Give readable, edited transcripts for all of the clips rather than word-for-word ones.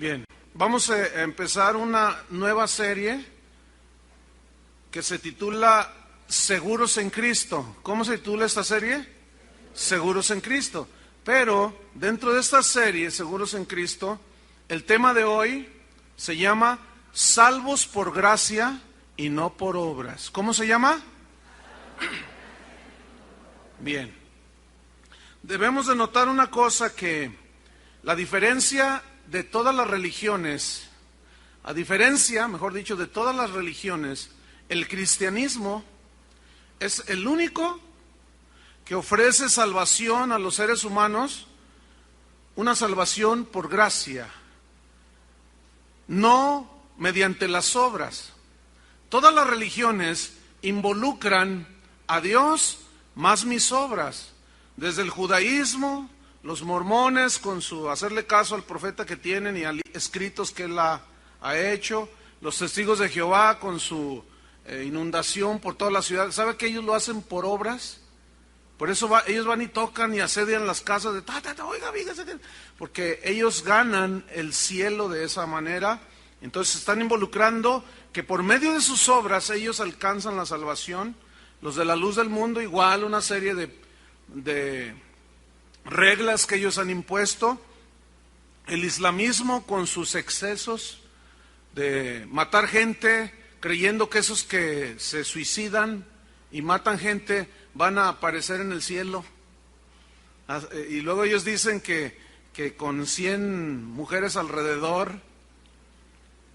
Bien, vamos a empezar una nueva serie que se titula Seguros en Cristo. ¿Cómo se titula esta serie? Seguros en Cristo. Pero dentro de esta serie, Seguros en Cristo, el tema de hoy se llama Salvos por gracia y no por obras. ¿Cómo se llama? Bien. Debemos de notar una cosa, que la diferencia de todas las religiones, a diferencia, mejor dicho, de todas las religiones, el cristianismo es el único que ofrece salvación a los seres humanos, una salvación por gracia, no mediante las obras. Todas las religiones involucran a Dios más mis obras, desde el judaísmo, los mormones con su hacerle caso al profeta que tienen y a escritos que él ha hecho, los testigos de Jehová con su inundación por toda la ciudad. ¿Sabe que ellos lo hacen por obras? Por eso ellos van y tocan y asedian las casas de oiga, fíjese que... porque ellos ganan el cielo de esa manera. Entonces están involucrando que por medio de sus obras ellos alcanzan la salvación. Los de la luz del mundo igual, una serie de reglas que ellos han impuesto. El islamismo con sus excesos de matar gente, creyendo que esos que se suicidan y matan gente van a aparecer en el cielo. Y luego ellos dicen que con 100 mujeres alrededor,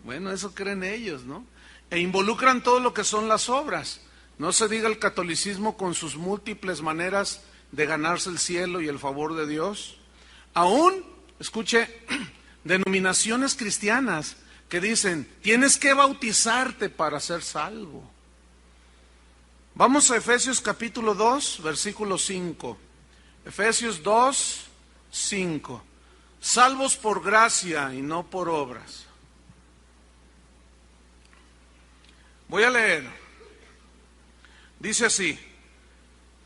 bueno, eso creen ellos, ¿no? E involucran todo lo que son las obras. No se diga el catolicismo con sus múltiples maneras de ganarse el cielo y el favor de Dios. Aún, escuche, denominaciones cristianas que dicen, tienes que bautizarte para ser salvo. Vamos a Efesios capítulo 2, versículo 5. Efesios 2, 5. Salvos por gracia y no por obras. Voy a leer. Dice así: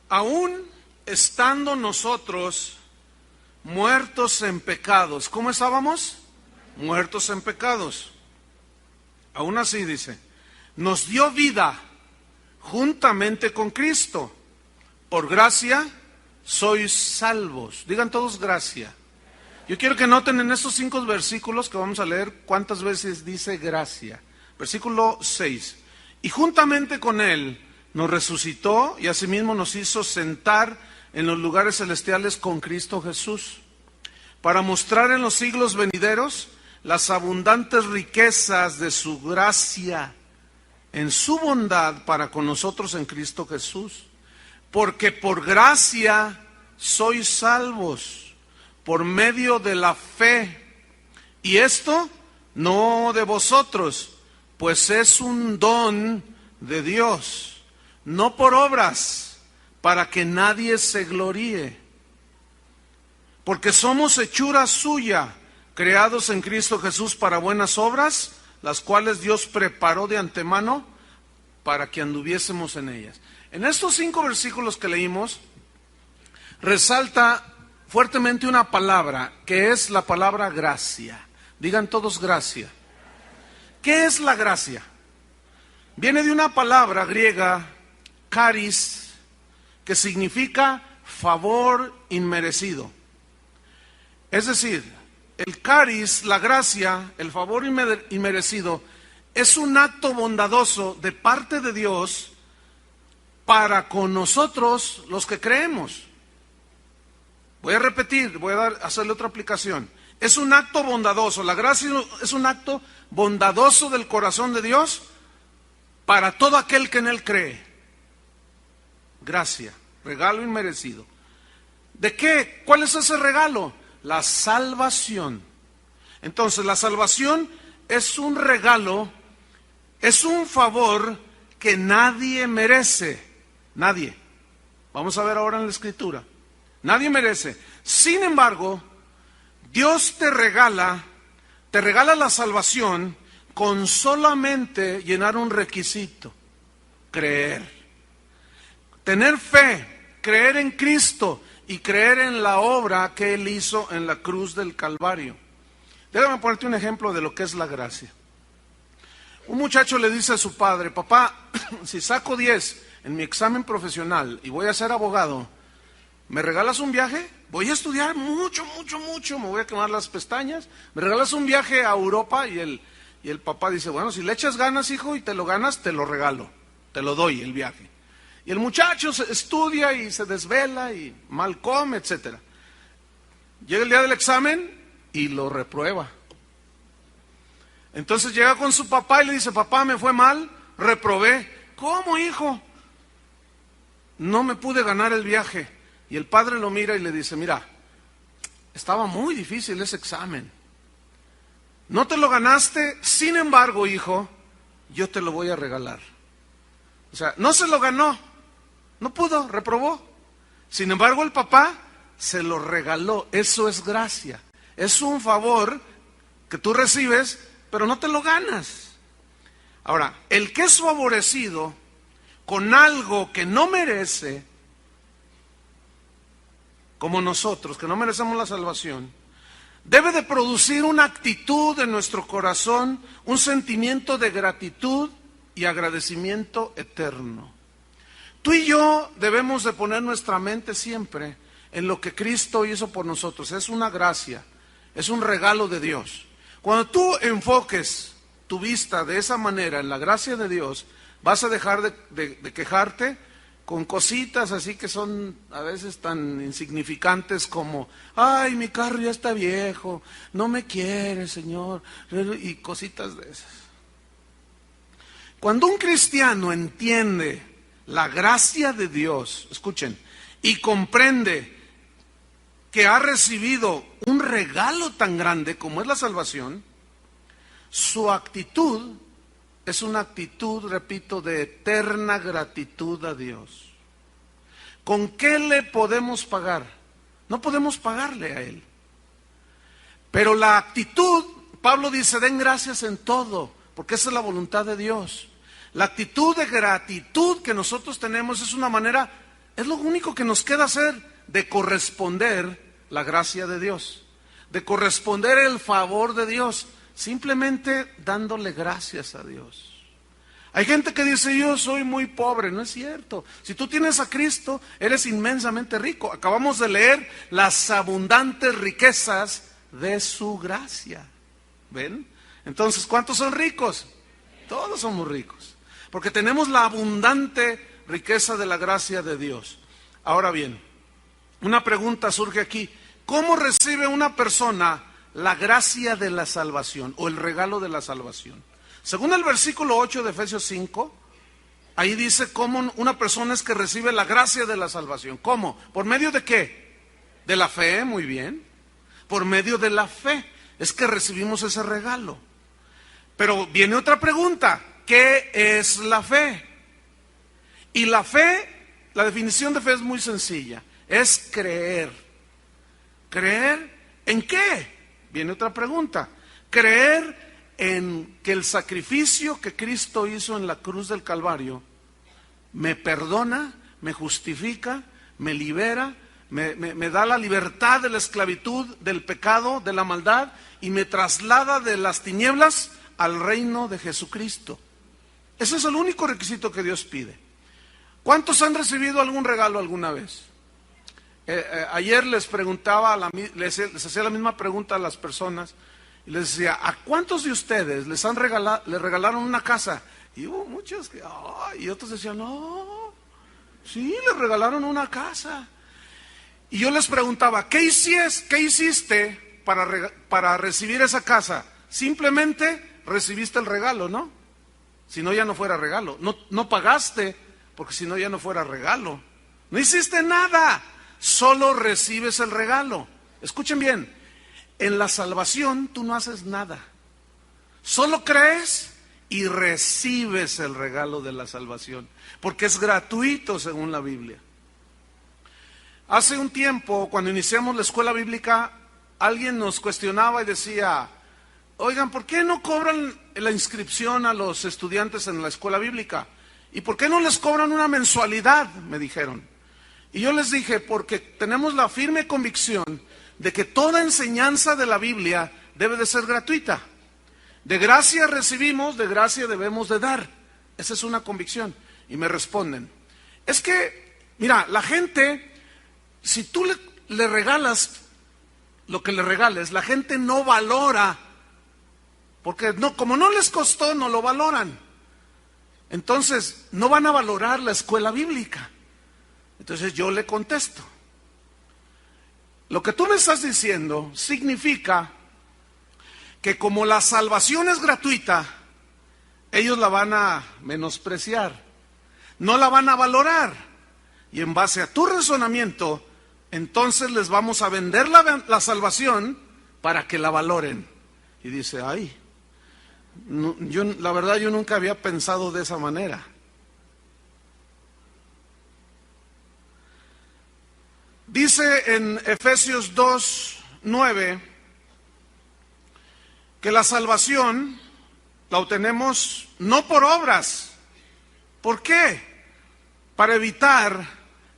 aún estando nosotros muertos en pecados. ¿Cómo estábamos? Muertos en pecados. Aún así dice, nos dio vida juntamente con Cristo. Por gracia sois salvos. Digan todos gracia. Yo quiero que noten en estos 5 versículos que vamos a leer cuántas veces dice gracia. Versículo 6. Y juntamente con Él nos resucitó y asimismo nos hizo sentar en los lugares celestiales con Cristo Jesús, para mostrar en los siglos venideros las abundantes riquezas de su gracia en su bondad para con nosotros en Cristo Jesús. Porque por gracia sois salvos, por medio de la fe. Y esto no de vosotros, pues es un don de Dios, no por obras, para que nadie se gloríe. Porque somos hechura suya, creados en Cristo Jesús para buenas obras, las cuales Dios preparó de antemano para que anduviésemos en ellas. En estos 5 versículos que leímos, resalta fuertemente una palabra, que es la palabra gracia. Digan todos gracia. ¿Qué es la gracia? Viene de una palabra griega, charis, que significa favor inmerecido. Es decir, el charis, la gracia, el favor inmerecido, es un acto bondadoso de parte de Dios para con nosotros los que creemos. Voy a repetir, hacerle otra aplicación. Es un acto bondadoso, la gracia es un acto bondadoso del corazón de Dios para todo aquel que en Él cree. Gracia, regalo inmerecido. ¿De qué? ¿Cuál es ese regalo? La salvación. Entonces, la salvación es un regalo, es un favor que nadie merece. Nadie. Vamos a ver ahora en la Escritura. Nadie merece. Sin embargo, Dios te regala la salvación con solamente llenar un requisito: creer. Tener fe, creer en Cristo y creer en la obra que Él hizo en la cruz del Calvario. Déjame ponerte un ejemplo de lo que es la gracia. Un muchacho le dice a su padre: papá, si saco 10 en mi examen profesional y voy a ser abogado, ¿me regalas un viaje? Voy a estudiar mucho, me voy a quemar las pestañas. ¿Me regalas un viaje a Europa? Y el papá dice: bueno, si le echas ganas, hijo, y te lo ganas, te lo regalo, te lo doy el viaje. Y el muchacho estudia y se desvela y mal come, etc. Llega el día del examen y lo reprueba. Entonces llega con su papá y le dice: papá, me fue mal, reprobé. ¿Cómo, hijo? No me pude ganar el viaje. Y el padre lo mira y le dice: mira, estaba muy difícil ese examen. No te lo ganaste, sin embargo, hijo, yo te lo voy a regalar. O sea, no se lo ganó, no pudo, reprobó. Sin embargo, el papá se lo regaló. Eso es gracia. Es un favor que tú recibes, pero no te lo ganas. Ahora, el que es favorecido con algo que no merece, como nosotros, que no merecemos la salvación, debe de producir una actitud en nuestro corazón, un sentimiento de gratitud y agradecimiento eterno. Tú y yo debemos de poner nuestra mente siempre en lo que Cristo hizo por nosotros. Es una gracia, es un regalo de Dios. Cuando tú enfoques tu vista de esa manera en la gracia de Dios, vas a dejar de quejarte con cositas así que son a veces tan insignificantes como: ay, mi carro ya está viejo, no me quiere, Señor, y cositas de esas. Cuando un cristiano entiende la gracia de Dios, escuchen, y comprende que ha recibido un regalo tan grande como es la salvación, su actitud es una actitud, repito, de eterna gratitud a Dios. ¿Con qué le podemos pagar? No podemos pagarle a Él. Pero la actitud, Pablo dice: den gracias en todo, porque esa es la voluntad de Dios. La actitud de gratitud que nosotros tenemos es una manera, es lo único que nos queda hacer, de corresponder la gracia de Dios, de corresponder el favor de Dios, simplemente dándole gracias a Dios. Hay gente que dice: yo soy muy pobre. No es cierto. Si tú tienes a Cristo, eres inmensamente rico. Acabamos de leer las abundantes riquezas de su gracia. ¿Ven? Entonces, ¿cuántos son ricos? Todos somos ricos, porque tenemos la abundante riqueza de la gracia de Dios. Ahora bien, una pregunta surge aquí: ¿cómo recibe una persona la gracia de la salvación o el regalo de la salvación? Según el versículo 8 de Efesios 5, ahí dice cómo una persona es que recibe la gracia de la salvación. ¿Cómo? ¿Por medio de qué? De la fe, muy bien. Por medio de la fe es que recibimos ese regalo. Pero viene otra pregunta: ¿qué es la fe? Y la fe, la definición de fe es muy sencilla: es creer. ¿Creer en qué? Viene otra pregunta: creer en que el sacrificio que Cristo hizo en la cruz del Calvario me perdona, me justifica, me libera, me da la libertad de la esclavitud, del pecado, de la maldad, y me traslada de las tinieblas al reino de Jesucristo. Ese es el único requisito que Dios pide. ¿Cuántos han recibido algún regalo alguna vez? Ayer les preguntaba, les hacía la misma pregunta a las personas, y les decía: ¿a cuántos de ustedes les regalaron una casa? Y hubo muchos que, y otros decían: no, sí, les regalaron una casa. Y yo les preguntaba: ¿qué hiciste para recibir esa casa? Simplemente recibiste el regalo, ¿no? Si no, ya no fuera regalo. No pagaste, porque si no, ya no fuera regalo. No hiciste nada, solo recibes el regalo. Escuchen bien: en la salvación tú no haces nada, solo crees y recibes el regalo de la salvación, porque es gratuito según la Biblia. Hace un tiempo, cuando iniciamos la escuela bíblica, alguien nos cuestionaba y decía: oigan, ¿por qué no cobran la inscripción a los estudiantes en la escuela bíblica? ¿Y por qué no les cobran una mensualidad?, me dijeron. Y yo les dije: porque tenemos la firme convicción de que toda enseñanza de la Biblia debe de ser gratuita. De gracia recibimos, de gracia debemos de dar. Esa es una convicción. Y me responden, es que, mira, la gente, si tú le regalas lo que le regales, la gente no valora, porque no, como no les costó, no lo valoran. Entonces, no van a valorar la escuela bíblica. Entonces yo le contesto, lo que tú me estás diciendo significa que como la salvación es gratuita, ellos la van a menospreciar, no la van a valorar. Y en base a tu razonamiento, entonces les vamos a vender la salvación para que la valoren. Y dice, ay, no, la verdad yo nunca había pensado de esa manera. Dice en Efesios 2:9 que la salvación la obtenemos no por obras. ¿Por qué? Para evitar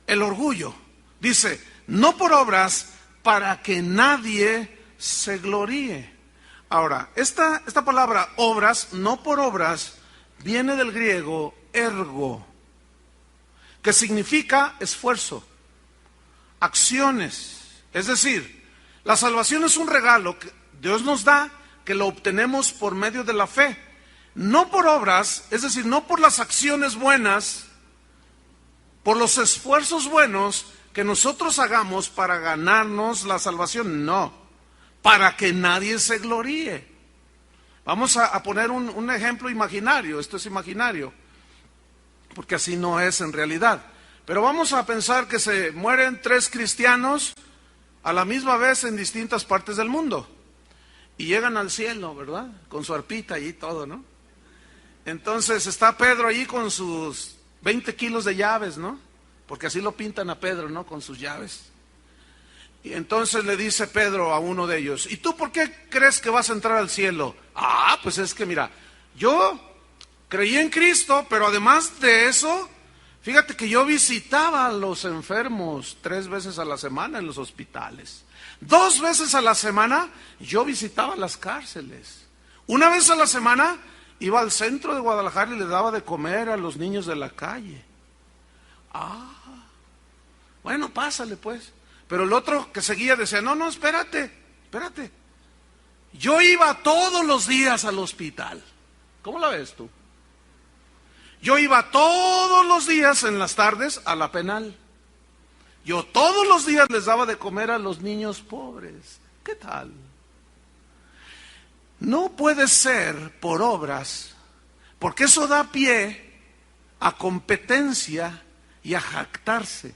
el orgullo. Dice, no por obras, para que nadie se gloríe. Ahora, esta palabra obras, no por obras, viene del griego ergo, que significa esfuerzo, acciones. Es decir, la salvación es un regalo que Dios nos da, que lo obtenemos por medio de la fe, no por obras, es decir, no por las acciones buenas, por los esfuerzos buenos que nosotros hagamos para ganarnos la salvación, no, para que nadie se gloríe. Vamos a poner un ejemplo imaginario, esto es imaginario, porque así no es en realidad. Pero vamos a pensar que se mueren 3 cristianos a la misma vez en distintas partes del mundo. Y llegan al cielo, ¿verdad? Con su arpita y todo, ¿no? Entonces está Pedro allí con sus 20 kilos de llaves, ¿no? Porque así lo pintan a Pedro, ¿no? Con sus llaves. Y entonces le dice Pedro a uno de ellos, ¿y tú por qué crees que vas a entrar al cielo? Ah, pues es que mira, yo creí en Cristo, pero además de eso, fíjate que yo visitaba a los enfermos 3 veces a la semana en los hospitales. 2 veces a la semana yo visitaba las cárceles. 1 vez a la semana iba al centro de Guadalajara y le daba de comer a los niños de la calle. Ah, bueno, pásale pues. Pero el otro que seguía decía, no, espérate. Yo iba todos los días al hospital. ¿Cómo la ves tú? Yo iba todos los días en las tardes a la penal. Yo todos los días les daba de comer a los niños pobres. ¿Qué tal? No puede ser por obras, porque eso da pie a competencia y a jactarse.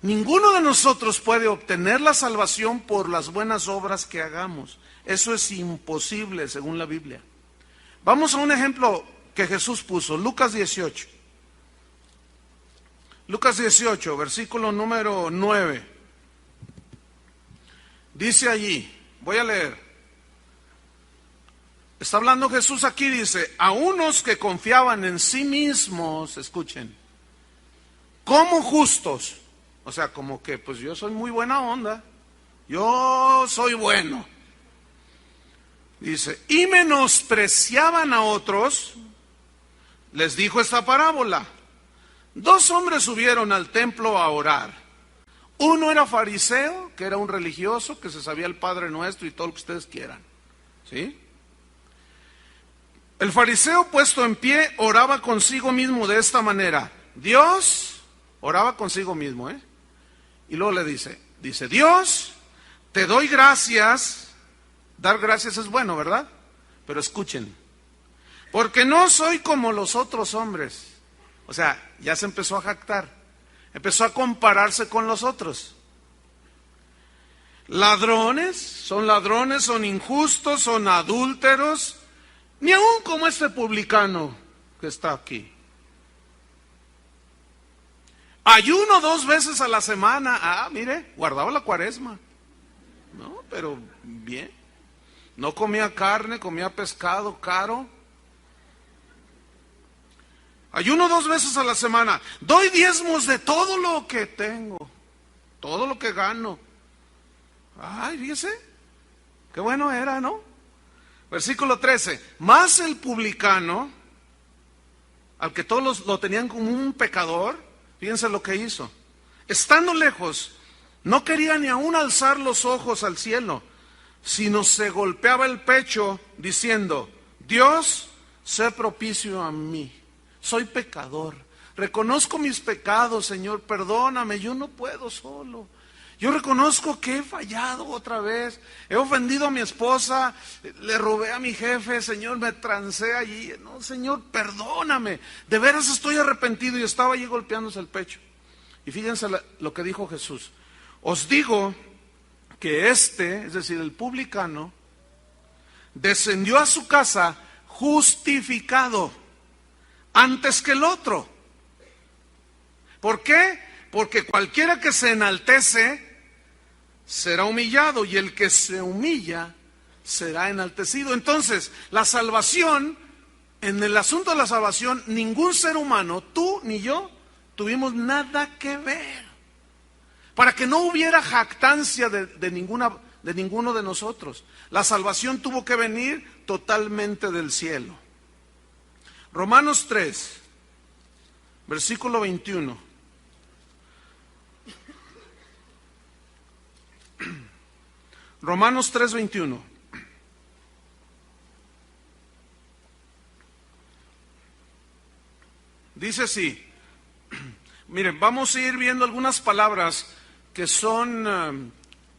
Ninguno de nosotros puede obtener la salvación por las buenas obras que hagamos. Eso es imposible según la Biblia. Vamos a un ejemplo que Jesús puso, Lucas 18. Lucas 18, versículo número 9. Dice allí, voy a leer. Está hablando Jesús aquí, dice, a unos que confiaban en sí mismos, escuchen, como justos. O sea, como que, pues yo soy muy buena onda, yo soy bueno. Dice, y menospreciaban a otros, les dijo esta parábola. 2 hombres subieron al templo a orar. Uno era fariseo, que era un religioso, que se sabía el Padre Nuestro y todo lo que ustedes quieran. ¿Sí? El fariseo puesto en pie oraba consigo mismo de esta manera. Dios, oraba consigo mismo, y luego le dice, Dios, te doy gracias. Dar gracias es bueno, ¿verdad? Pero escuchen, porque no soy como los otros hombres. O sea, ya se empezó a jactar, empezó a compararse con los otros. Ladrones, son injustos, son adúlteros, ni aun como este publicano que está aquí. Ayuno 2 veces a la semana. Ah, mire, guardaba la cuaresma. No, pero bien. No comía carne, comía pescado caro. Ayuno 2 veces a la semana. Doy diezmos de todo lo que tengo, todo lo que gano. Ay, fíjese, Qué bueno era, ¿no? Versículo 13. Mas el publicano, al que todos lo tenían como un pecador, fíjense lo que hizo. Estando lejos, no quería ni aún alzar los ojos al cielo, sino se golpeaba el pecho diciendo: Dios, sé propicio a mí. Soy pecador. Reconozco mis pecados, Señor, perdóname, yo no puedo solo. Yo reconozco que he fallado otra vez, he ofendido a mi esposa, le robé a mi jefe, Señor, me trancé allí. No, Señor, perdóname, de veras estoy arrepentido. Y estaba allí golpeándose el pecho. Y fíjense lo que dijo Jesús: os digo que es decir, el publicano, descendió a su casa justificado antes que el otro. ¿Por qué? Porque cualquiera que se enaltece será humillado, y el que se humilla será enaltecido. Entonces, la salvación, en el asunto de la salvación, ningún ser humano, tú ni yo, tuvimos nada que ver. Para que no hubiera jactancia de ninguno de nosotros. La salvación tuvo que venir totalmente del cielo. Romanos 3, versículo 21. Romanos 3, 21. Dice así. Miren, vamos a ir viendo algunas palabras que son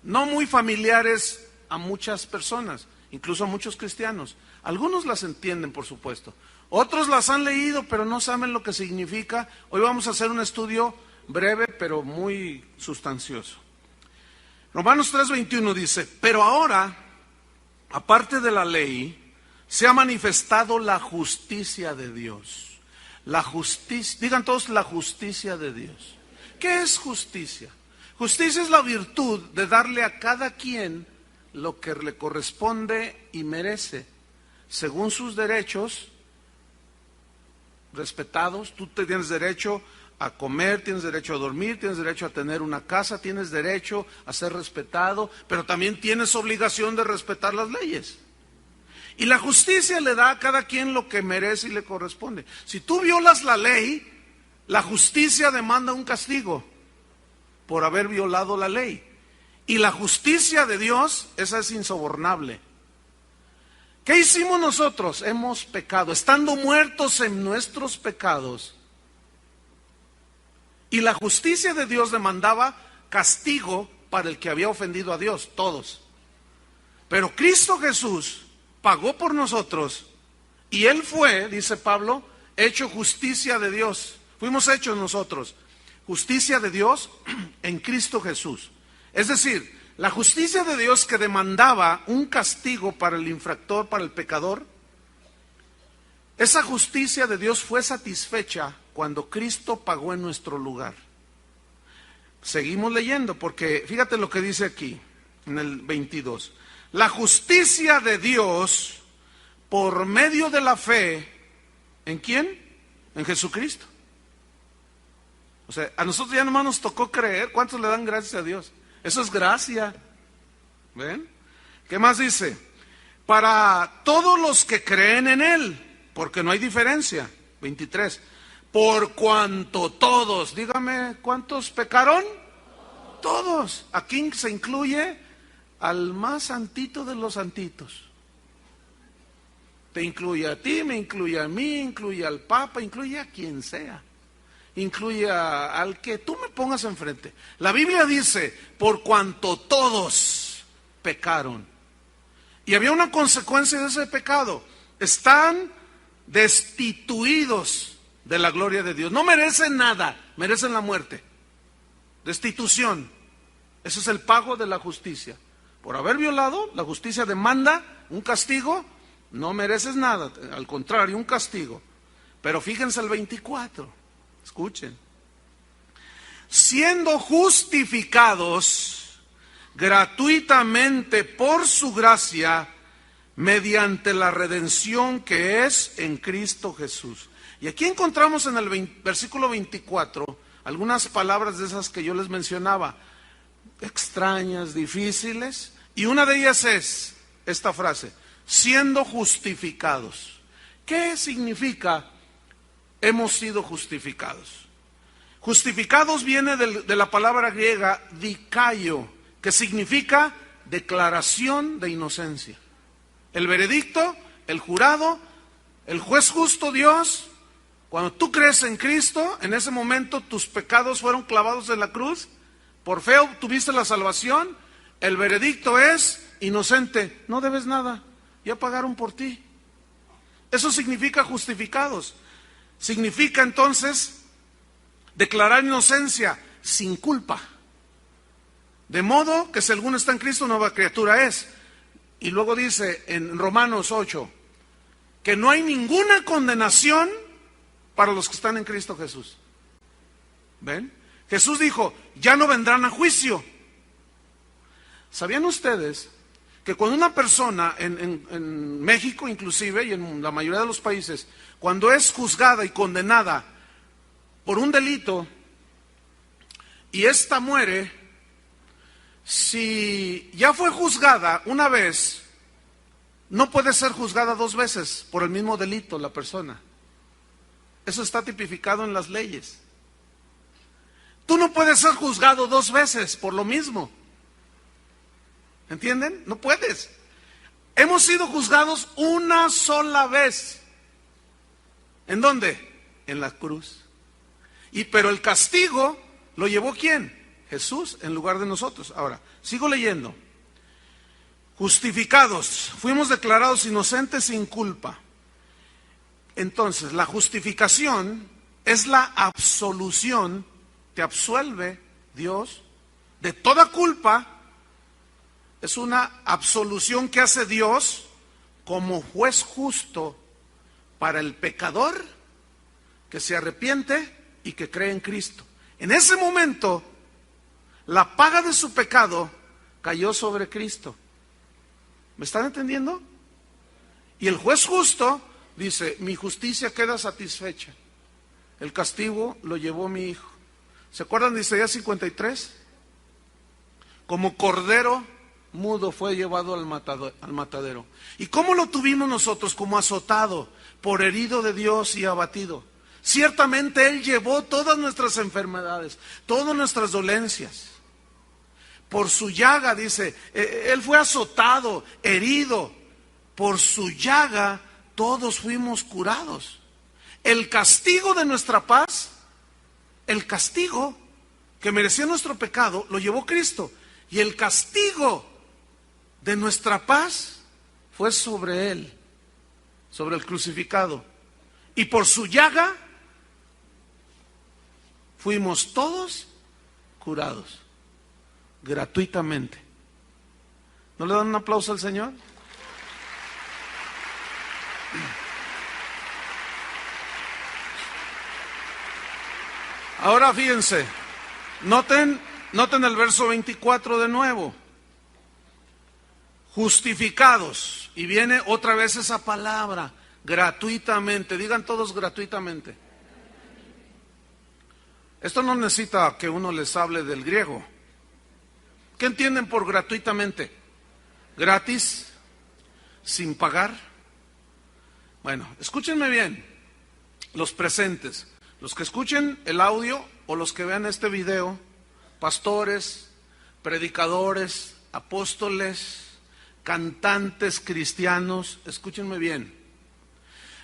no muy familiares a muchas personas, incluso a muchos cristianos. Algunos las entienden, por supuesto. Otros las han leído, pero no saben lo que significa. Hoy vamos a hacer un estudio breve, pero muy sustancioso. Romanos 3:21 dice: pero ahora, aparte de la ley, se ha manifestado la justicia de Dios. La justicia, digan todos, la justicia de Dios. ¿Qué es justicia? Justicia es la virtud de darle a cada quien lo que le corresponde y merece, según sus derechos respetados. Tú tienes derecho a comer, tienes derecho a dormir, tienes derecho a tener una casa, tienes derecho a ser respetado, pero también tienes obligación de respetar las leyes. Y la justicia le da a cada quien lo que merece y le corresponde. Si tú violas la ley, la justicia demanda un castigo por haber violado la ley. Y la justicia de Dios, esa es insobornable. ¿Qué hicimos nosotros? Hemos pecado, estando muertos en nuestros pecados. Y la justicia de Dios demandaba castigo para el que había ofendido a Dios, todos. Pero Cristo Jesús pagó por nosotros, y Él fue, dice Pablo, hecho justicia de Dios. Fuimos hechos nosotros justicia de Dios en Cristo Jesús. Es decir, la justicia de Dios que demandaba un castigo para el infractor, para el pecador, esa justicia de Dios fue satisfecha cuando Cristo pagó en nuestro lugar. Seguimos leyendo, porque fíjate lo que dice aquí, en el 22. La justicia de Dios por medio de la fe, ¿en quién? En Jesucristo. O sea, a nosotros ya nomás nos tocó creer. ¿Cuántos le dan gracias a Dios? Eso es gracia. ¿Ven? ¿Qué más dice? Para todos los que creen en Él, porque no hay diferencia. 23. Por cuanto todos, dígame, ¿cuántos pecaron? Todos. Aquí se incluye al más santito de los santitos. Te incluye a ti, me incluye a mí, incluye al Papa, incluye a quien sea. Incluye al que tú me pongas enfrente. La Biblia dice, por cuanto todos pecaron. Y había una consecuencia de ese pecado. Están destituidos de la gloria de Dios. No merecen nada, merecen la muerte. Destitución. Ese es el pago de la justicia. Por haber violado, la justicia demanda un castigo. No mereces nada, al contrario, un castigo. Pero fíjense el 24. Escuchen. Siendo justificados gratuitamente por su gracia, mediante la redención que es en Cristo Jesús. Y aquí encontramos en el versículo 24 algunas palabras de esas que yo les mencionaba, extrañas, difíciles, y una de ellas es esta frase, siendo justificados. ¿Qué significa hemos sido justificados? Justificados viene de la palabra griega dikaio, que significa declaración de inocencia. El veredicto, el jurado, el juez justo Dios, cuando tú crees en Cristo, en ese momento tus pecados fueron clavados en la cruz, por fe obtuviste la salvación, el veredicto es inocente, no debes nada, ya pagaron por ti. Eso significa justificados. Significa entonces declarar inocencia sin culpa. De modo que si alguno está en Cristo, nueva criatura es. Y luego dice en Romanos 8, que no hay ninguna condenación para los que están en Cristo Jesús. ¿Ven? Jesús dijo, ya no vendrán a juicio. ¿Sabían ustedes que cuando una persona en México inclusive y en la mayoría de los países, cuando es juzgada y condenada por un delito y ésta muere, si ya fue juzgada una vez, no puede ser juzgada dos veces por el mismo delito la persona? Eso está tipificado en las leyes. Tú no puedes ser juzgado dos veces por lo mismo. ¿Entienden? No puedes. Hemos sido juzgados una sola vez. ¿En dónde? En la cruz. Pero el castigo lo llevó ¿quién? Jesús en lugar de nosotros. Ahora, sigo leyendo. Justificados, fuimos declarados inocentes sin culpa. Entonces, la justificación es la absolución, te absuelve Dios de toda culpa. Es una absolución que hace Dios como juez justo para el pecador que se arrepiente y que cree en Cristo. En ese momento, la paga de su pecado cayó sobre Cristo. ¿Me están entendiendo? Y el juez justo dice, mi justicia queda satisfecha. El castigo lo llevó mi hijo. ¿Se acuerdan de Isaías 53? Como cordero mudo fue llevado al matadero. ¿Y cómo lo tuvimos nosotros? Como azotado, por herido de Dios y abatido. Ciertamente Él llevó todas nuestras enfermedades, todas nuestras dolencias. Por su llaga, dice, Él fue azotado, herido. Por su llaga todos fuimos curados. El castigo de nuestra paz, el castigo que merecía nuestro pecado, lo llevó Cristo. Y el castigo de nuestra paz fue sobre Él, sobre el crucificado. Y por su llaga fuimos todos curados, gratuitamente. ¿No le dan un aplauso al Señor? Ahora fíjense, noten el verso 24 de nuevo. Justificados, y viene otra vez esa palabra, gratuitamente. Digan todos gratuitamente. Esto no necesita que uno les hable del griego. ¿Qué entienden por gratuitamente? Gratis, sin pagar. Bueno, escúchenme bien, los presentes, los que escuchen el audio o los que vean este video, pastores, predicadores, apóstoles, cantantes cristianos, escúchenme bien.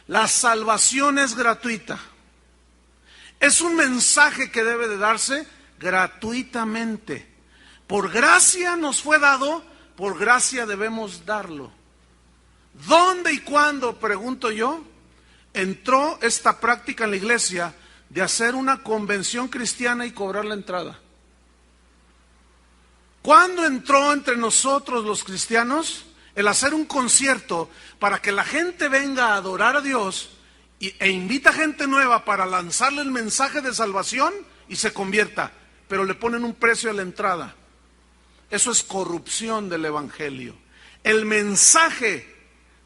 La salvación es gratuita. Es un mensaje que debe de darse gratuitamente. Por gracia nos fue dado, por gracia debemos darlo. ¿Dónde y cuándo, pregunto yo, entró esta práctica en la iglesia de hacer una convención cristiana y cobrar la entrada? ¿Cuándo entró entre nosotros los cristianos el hacer un concierto para que la gente venga a adorar a Dios e invita gente nueva para lanzarle el mensaje de salvación y se convierta, pero le ponen un precio a la entrada? Eso es corrupción del evangelio. El mensaje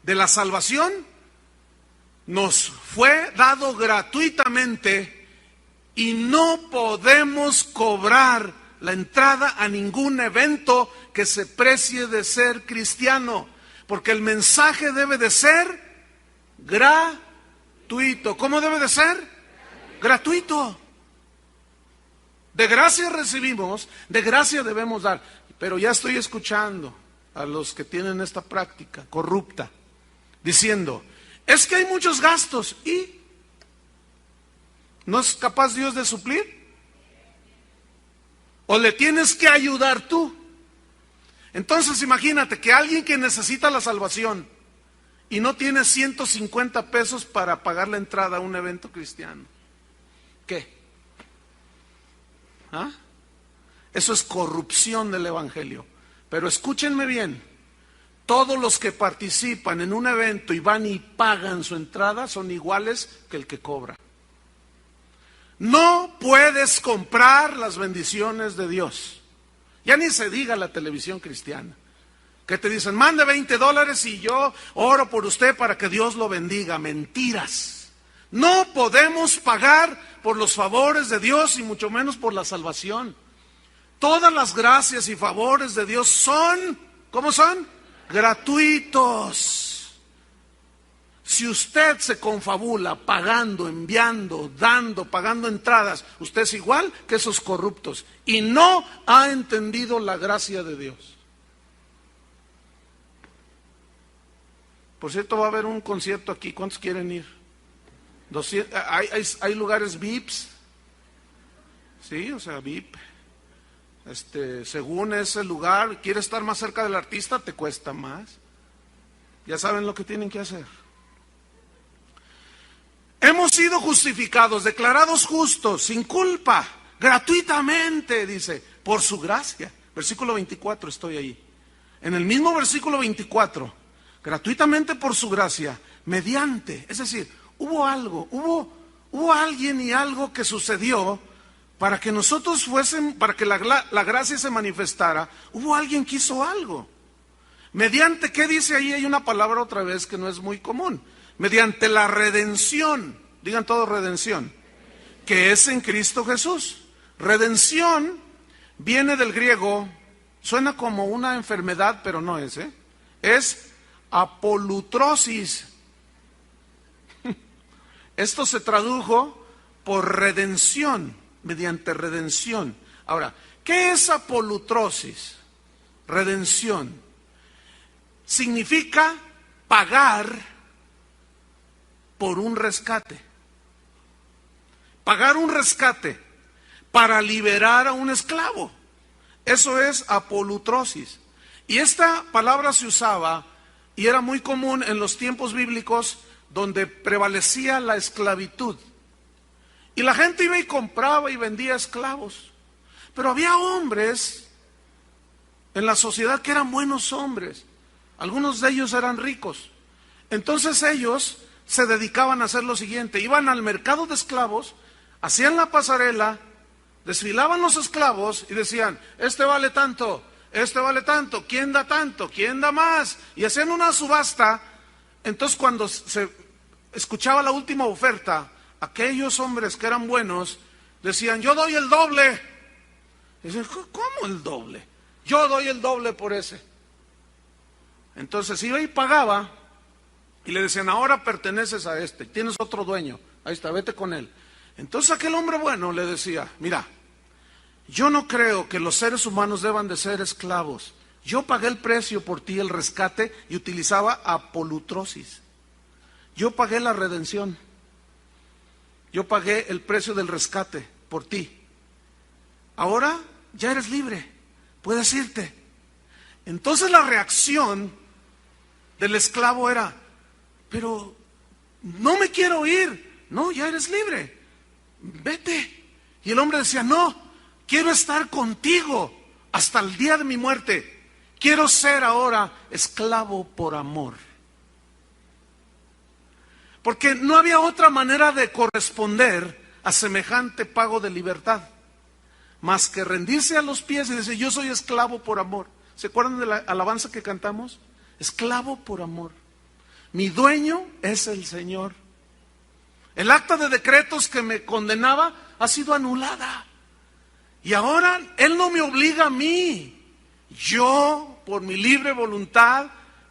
de la salvación nos fue dado gratuitamente y no podemos cobrar la entrada a ningún evento que se precie de ser cristiano, Porque el mensaje debe de ser gratuito. ¿Cómo debe de ser? Gratuito. De gracia recibimos, de gracia debemos dar. Pero ya estoy escuchando a los que tienen esta práctica corrupta, diciendo, es que hay muchos gastos, ¿y no es capaz Dios de suplir? ¿O le tienes que ayudar tú? Entonces imagínate que alguien que necesita la salvación y no tiene 150 pesos para pagar la entrada a un evento cristiano, ¿qué? ¿Ah? Eso es corrupción del evangelio. Pero escúchenme bien, todos los que participan en un evento y van y pagan su entrada son iguales que el que cobra. No puedes comprar las bendiciones de Dios. Ya ni se diga la televisión cristiana, que te dicen, mande $20 y yo oro por usted para que Dios lo bendiga. Mentiras. No podemos pagar por los favores de Dios y mucho menos por la salvación. Todas las gracias y favores de Dios son, ¿cómo son? Gratuitos. Si usted se confabula pagando, enviando, dando, pagando entradas, usted es igual que esos corruptos y no ha entendido la gracia de Dios. Por cierto, va a haber un concierto aquí. ¿Cuántos quieren ir? 200, hay lugares VIPs. Sí, o sea, VIP. Según ese lugar, quieres estar más cerca del artista, te cuesta más. Ya saben lo que tienen que hacer. Hemos sido justificados, declarados justos, sin culpa, gratuitamente, dice, por su gracia. Versículo 24, estoy ahí. En el mismo versículo 24, gratuitamente por su gracia, mediante, es decir, hubo algo, hubo alguien y algo que sucedió para que nosotros fuésemos, para que la gracia se manifestara. Hubo alguien que hizo algo. Mediante, ¿qué dice ahí? Hay una palabra otra vez que no es muy común. Mediante la redención, digan todos redención, que es en Cristo Jesús. Redención viene del griego, suena como una enfermedad, pero no es, es apolutrosis. Esto se tradujo por redención, mediante redención. Ahora, ¿qué es apolutrosis? Redención. Significa pagar por un rescate. Pagar un rescate para liberar a un esclavo. Eso es apolutrosis. Y esta palabra se usaba y era muy común en los tiempos bíblicos donde prevalecía la esclavitud. Y la gente iba y compraba y vendía esclavos. Pero había hombres en la sociedad que eran buenos hombres. Algunos de ellos eran ricos. Entonces ellos se dedicaban a hacer lo siguiente: iban al mercado de esclavos, hacían la pasarela, desfilaban los esclavos y decían, este vale tanto, ¿quién da tanto? ¿Quién da más? Y hacían una subasta. Entonces cuando se escuchaba la última oferta, aquellos hombres que eran buenos decían, yo doy el doble. Y dicen, ¿cómo el doble? Yo doy el doble por ese. Entonces iba y pagaba y le decían, ahora perteneces a este, tienes otro dueño, ahí está, vete con él. Entonces aquel hombre bueno le decía, mira, yo no creo que los seres humanos deban de ser esclavos. Yo pagué el precio por ti, el rescate, y utilizaba apolutrosis. Yo pagué la redención. Yo pagué el precio del rescate por ti. Ahora ya eres libre, puedes irte. Entonces la reacción del esclavo era, pero no me quiero ir. No, ya eres libre, vete. Y el hombre decía, no, quiero estar contigo hasta el día de mi muerte. Quiero ser ahora esclavo por amor. Porque no había otra manera de corresponder a semejante pago de libertad, más que rendirse a los pies y decir, yo soy esclavo por amor. ¿Se acuerdan de la alabanza que cantamos? Esclavo por amor. Mi dueño es el Señor. El acta de decretos que me condenaba ha sido anulada. Y ahora Él no me obliga a mí. Yo, por mi libre voluntad,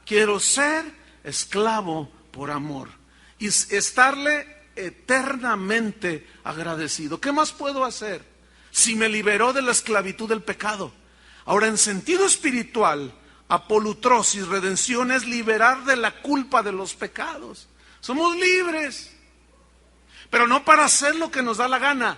quiero ser esclavo por amor y estarle eternamente agradecido. ¿Qué más puedo hacer si me liberó de la esclavitud del pecado? Ahora, en sentido espiritual, apolutrosis, redención, es liberar de la culpa de los pecados. Somos libres, pero no para hacer lo que nos da la gana.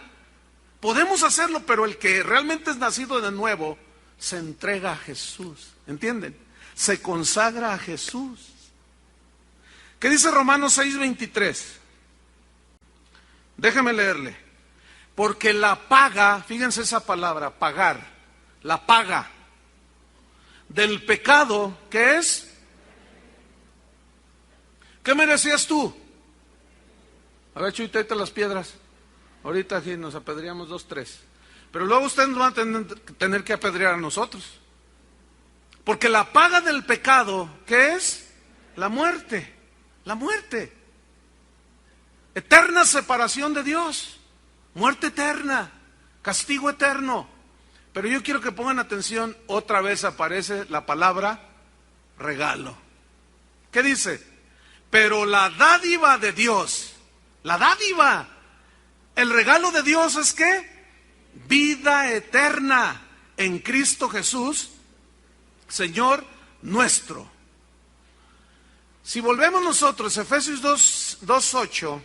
Podemos hacerlo, pero el que realmente es nacido de nuevo se entrega a Jesús. ¿Entienden? Se consagra a Jesús. ¿Qué dice Romanos 6:23? Déjeme leerle. Porque la paga, fíjense esa palabra, pagar, la paga del pecado, ¿qué es? ¿Qué merecías tú? A ver, Chuy, tráete las piedras. Ahorita aquí nos apedreamos 2, 3. Pero luego ustedes van a tener que apedrear a nosotros. Porque la paga del pecado, ¿qué es? La muerte. La muerte. Eterna separación de Dios. Muerte eterna. Castigo eterno. Pero yo quiero que pongan atención, otra vez aparece la palabra regalo. ¿Qué dice? Pero la dádiva de Dios, la dádiva, el regalo de Dios es ¿qué? Vida eterna en Cristo Jesús, Señor nuestro. Si volvemos nosotros, Efesios 2:8,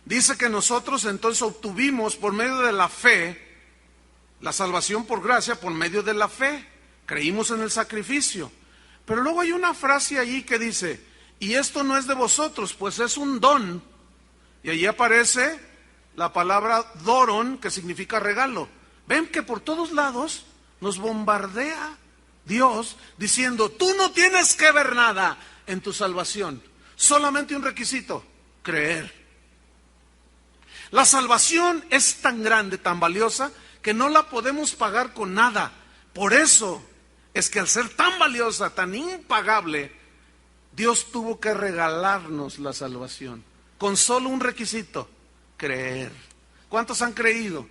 dice que nosotros entonces obtuvimos por medio de la fe, la salvación por gracia, por medio de la fe. Creímos en el sacrificio. Pero luego hay una frase allí que dice, y esto no es de vosotros, pues es un don. Y allí aparece la palabra doron, que significa regalo. Ven que por todos lados nos bombardea Dios diciendo, tú no tienes que ver nada en tu salvación. Solamente un requisito, creer. La salvación es tan grande, tan valiosa, que no la podemos pagar con nada. Por eso es que al ser tan valiosa, tan impagable, Dios tuvo que regalarnos la salvación. Con solo un requisito, creer. ¿Cuántos han creído?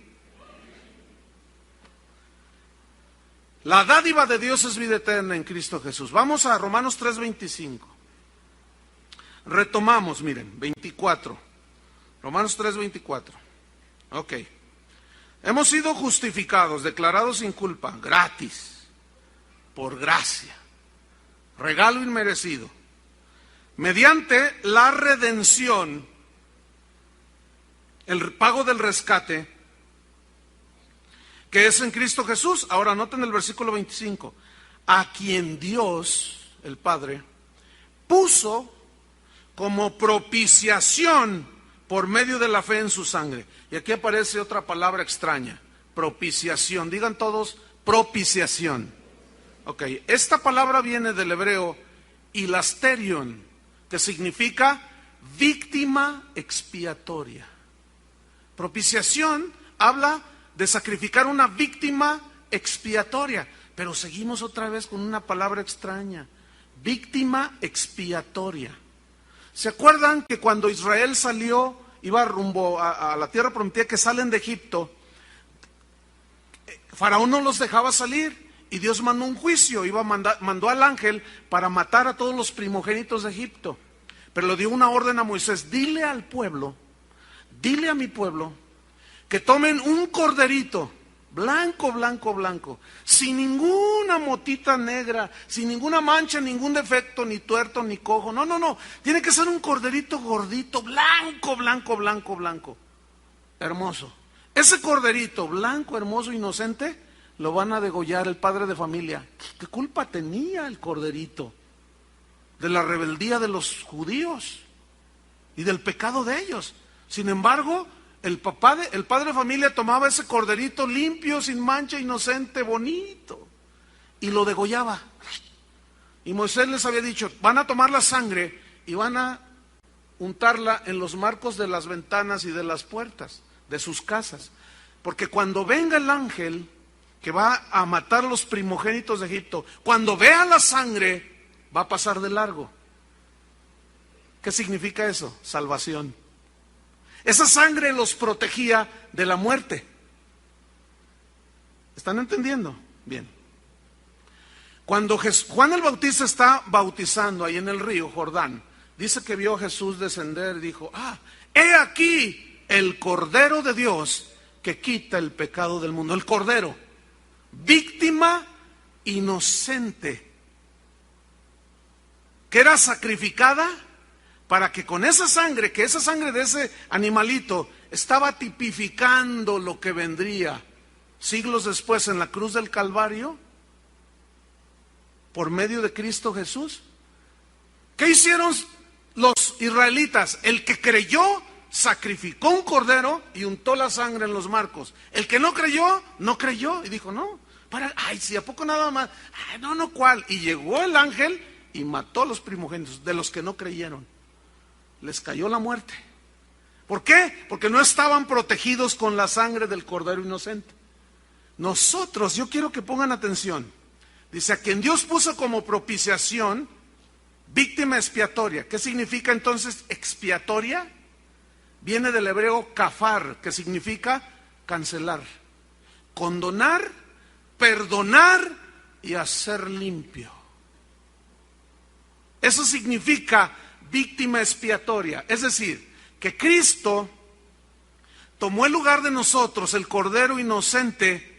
La dádiva de Dios es vida eterna en Cristo Jesús. Vamos a Romanos 3:25. Retomamos, miren, 24. Romanos 3:24. Ok. Hemos sido justificados, declarados sin culpa, gratis, por gracia, regalo inmerecido, mediante la redención, el pago del rescate, que es en Cristo Jesús. Ahora noten el versículo 25, a quien Dios, el Padre, puso como propiciación por medio de la fe en su sangre. Y aquí aparece otra palabra extraña, propiciación. Digan todos, propiciación. Ok, esta palabra viene del hebreo hilasterion, que significa víctima expiatoria. Propiciación habla de sacrificar una víctima expiatoria, pero seguimos otra vez con una palabra extraña, víctima expiatoria. ¿Se acuerdan que cuando Israel salió, iba rumbo a la tierra prometida, que salen de Egipto, Faraón no los dejaba salir y Dios mandó un juicio, mandó al ángel para matar a todos los primogénitos de Egipto, pero le dio una orden a Moisés, dile al pueblo, dile a mi pueblo, que tomen un corderito, blanco, blanco, blanco, sin ninguna motita negra, sin ninguna mancha, ningún defecto, ni tuerto, ni cojo, no, tiene que ser un corderito gordito, blanco, blanco, blanco, blanco, hermoso. Ese corderito, blanco, hermoso, inocente, lo van a degollar el padre de familia. ¿Qué culpa tenía el corderito de la rebeldía de los judíos y del pecado de ellos? Sin embargo, el padre de familia tomaba ese corderito limpio, sin mancha, inocente, bonito, y lo degollaba. Y Moisés les había dicho, van a tomar la sangre y van a untarla en los marcos de las ventanas y de las puertas de sus casas. Porque cuando venga el ángel que va a matar los primogénitos de Egipto, cuando vea la sangre, va a pasar de largo. ¿Qué significa eso? Salvación. Esa sangre los protegía de la muerte. ¿Están entendiendo? Bien. Cuando Juan el Bautista está bautizando ahí en el río Jordán, dice que vio a Jesús descender y dijo, he aquí el Cordero de Dios que quita el pecado del mundo. El Cordero, víctima inocente, que era sacrificada para que con esa sangre, que esa sangre de ese animalito estaba tipificando lo que vendría siglos después en la cruz del Calvario, por medio de Cristo Jesús. ¿Qué hicieron los israelitas? El que creyó sacrificó un cordero y untó la sangre en los marcos. El que no creyó, no creyó y dijo, no, si a poco nada más, no, ¿cuál? Y llegó el ángel y mató a los primogénitos de los que no creyeron. Les cayó la muerte. ¿Por qué? Porque no estaban protegidos con la sangre del cordero inocente. Nosotros, yo quiero que pongan atención, dice, a quien Dios puso como propiciación, víctima expiatoria. ¿Qué significa entonces expiatoria? Viene del hebreo kafar, que significa cancelar, condonar, perdonar y hacer limpio. Eso significa víctima expiatoria. Es decir, que Cristo tomó el lugar de nosotros, el Cordero inocente,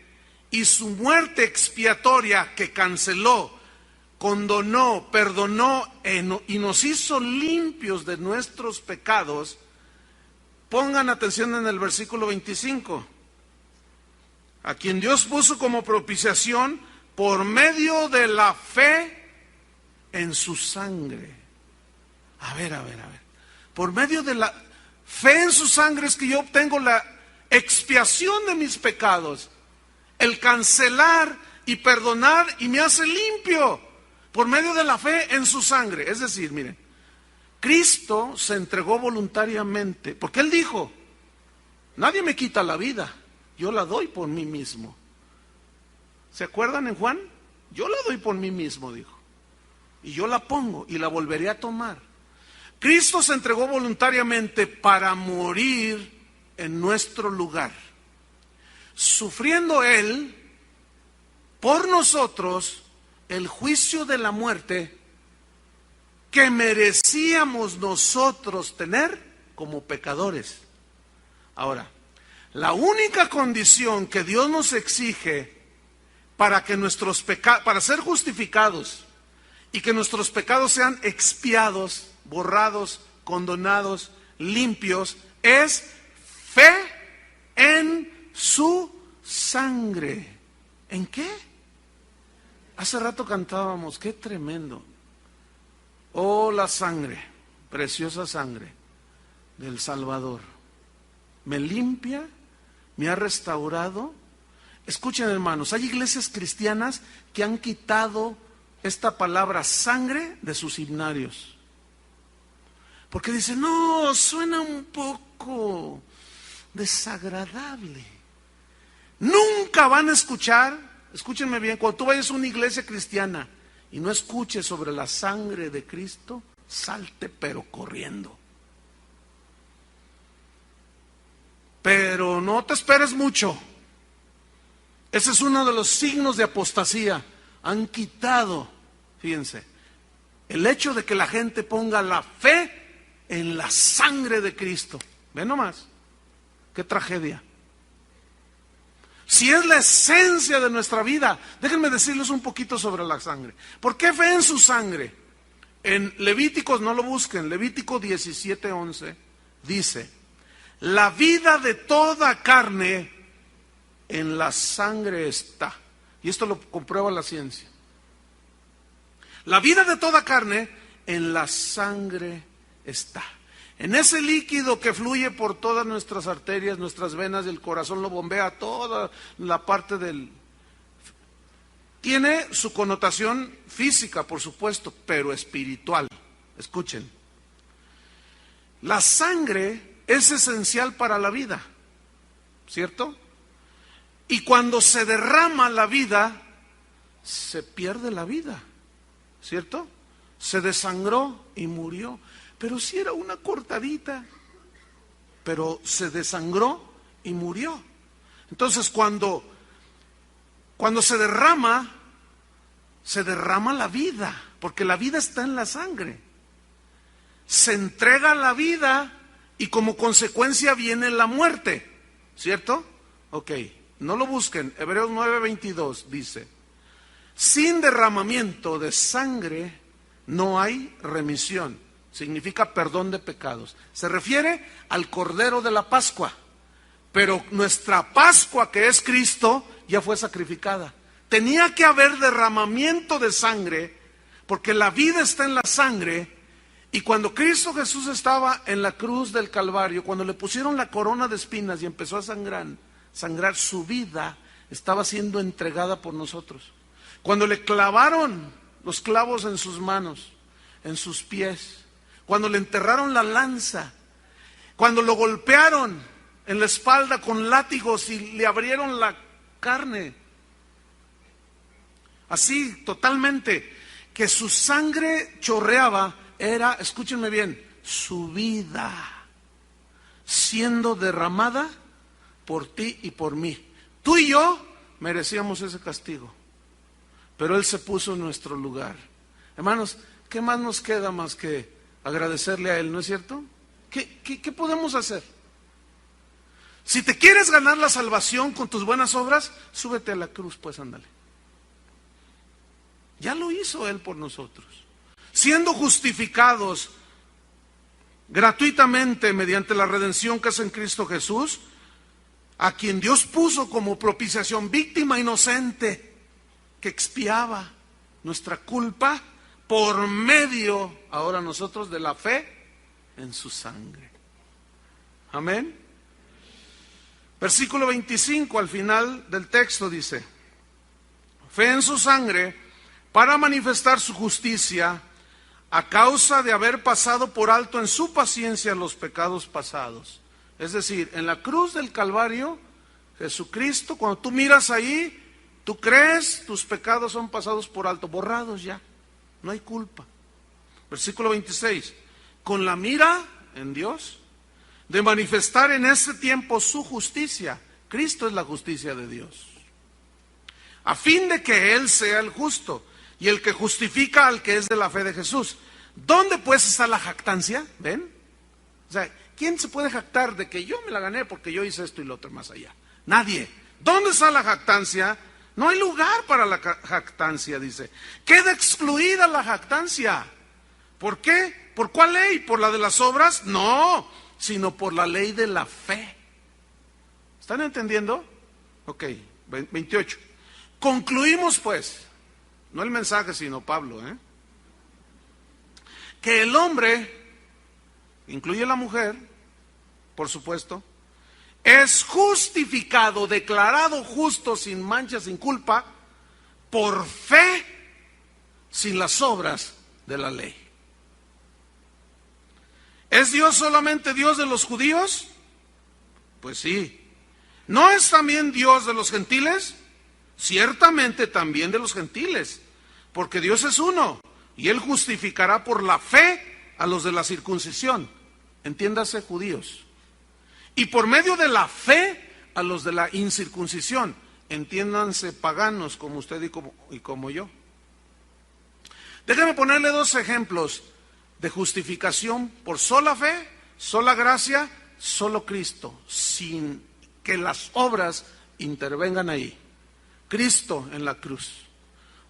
y su muerte expiatoria que canceló, condonó, perdonó y nos hizo limpios de nuestros pecados. Pongan atención en el versículo 25. A quien Dios puso como propiciación por medio de la fe en su sangre. A ver. Por medio de la fe en su sangre es que yo obtengo la expiación de mis pecados. El cancelar y perdonar y me hace limpio por medio de la fe en su sangre. Es decir, miren, Cristo se entregó voluntariamente, porque Él dijo, nadie me quita la vida, yo la doy por mí mismo. ¿Se acuerdan en Juan? Yo la doy por mí mismo, dijo, y yo la pongo y la volveré a tomar. Cristo se entregó voluntariamente para morir en nuestro lugar, sufriendo Él por nosotros el juicio de la muerte que merecíamos nosotros tener como pecadores. Ahora, la única condición que Dios nos exige para que nuestros pecados, para ser justificados y que nuestros pecados sean expiados, borrados, condonados, limpios, es fe en su sangre. ¿En qué? Hace rato cantábamos, qué tremendo. Oh, la sangre, preciosa sangre del Salvador. Me limpia, me ha restaurado. Escuchen, hermanos, hay iglesias cristianas que han quitado esta palabra sangre de sus himnarios. Porque dicen, no, suena un poco desagradable. Nunca van a escuchar, escúchenme bien, cuando tú vayas a una iglesia cristiana y no escuches sobre la sangre de Cristo, salte pero corriendo. Pero no te esperes mucho. Ese es uno de los signos de apostasía. Han quitado, fíjense, el hecho de que la gente ponga la fe en la sangre de Cristo. Ven nomás, qué tragedia. Si es la esencia de nuestra vida, déjenme decirles un poquito sobre la sangre. ¿Por qué fe en su sangre? En Levíticos, no lo busquen, Levítico 17:11 dice, la vida de toda carne en la sangre está. Y esto lo comprueba la ciencia. La vida de toda carne en la sangre está. En ese líquido que fluye por todas nuestras arterias, nuestras venas, el corazón lo bombea toda la parte del... Tiene su connotación física, por supuesto, pero espiritual. Escuchen. La sangre es esencial para la vida, ¿cierto? Y cuando se derrama la vida, se pierde la vida, ¿cierto? Se desangró y murió. Pero si era una cortadita, pero se desangró y murió. Entonces cuando se derrama, se derrama la vida, porque la vida está en la sangre. Se entrega la vida y como consecuencia viene la muerte, ¿cierto? Ok, no lo busquen. Hebreos 9:22 dice: sin derramamiento de sangre no hay remisión. Significa perdón de pecados. Se refiere al Cordero de la Pascua. Pero nuestra Pascua, que es Cristo, ya fue sacrificada. Tenía que haber derramamiento de sangre, porque la vida está en la sangre. Y cuando Cristo Jesús estaba en la cruz del Calvario, cuando le pusieron la corona de espinas y empezó a sangrar, su vida estaba siendo entregada por nosotros. Cuando le clavaron los clavos en sus manos, en sus pies, cuando le enterraron la lanza, cuando lo golpearon en la espalda con látigos y le abrieron la carne, así totalmente, que su sangre chorreaba, era, escúchenme bien, su vida siendo derramada por ti y por mí. Tú y yo merecíamos ese castigo, pero Él se puso en nuestro lugar. Hermanos, ¿qué más nos queda más que agradecerle a Él, no es cierto? ¿Qué podemos hacer? Si te quieres ganar la salvación con tus buenas obras, súbete a la cruz, pues ándale. Ya lo hizo Él por nosotros. Siendo justificados gratuitamente mediante la redención que es en Cristo Jesús, a quien Dios puso como propiciación, víctima inocente que expiaba nuestra culpa por medio, ahora nosotros, de la fe en su sangre. Amén. Versículo 25 al final del texto dice: fe en su sangre para manifestar su justicia a causa de haber pasado por alto en su paciencia los pecados pasados. Es decir, en la cruz del Calvario, Jesucristo, cuando tú miras ahí, tú crees, tus pecados son pasados por alto, borrados ya, no hay culpa. Versículo 26, con la mira en Dios, de manifestar en ese tiempo su justicia. Cristo es la justicia de Dios, a fin de que Él sea el justo y el que justifica al que es de la fe de Jesús. ¿Dónde pues está la jactancia? ¿Ven? O sea, ¿quién se puede jactar de que yo me la gané porque yo hice esto y lo otro más allá? Nadie. ¿Dónde está la jactancia? No hay lugar para la jactancia, dice. Queda excluida la jactancia. ¿Por qué? ¿Por cuál ley? ¿Por la de las obras? No, sino por la ley de la fe. ¿Están entendiendo? Ok, 28. Concluimos pues, no el mensaje sino Pablo, que el hombre, incluye la mujer, por supuesto, es justificado, declarado justo, sin mancha, sin culpa, por fe, sin las obras de la ley. ¿Es Dios solamente Dios de los judíos? Pues sí. ¿No es también Dios de los gentiles? Ciertamente también de los gentiles, porque Dios es uno, y Él justificará por la fe a los de la circuncisión, entiéndase judíos, y por medio de la fe a los de la incircuncisión, entiéndanse paganos como usted y como yo. Déjeme ponerle dos ejemplos de justificación por sola fe, sola gracia, solo Cristo, sin que las obras intervengan ahí. Cristo en la cruz.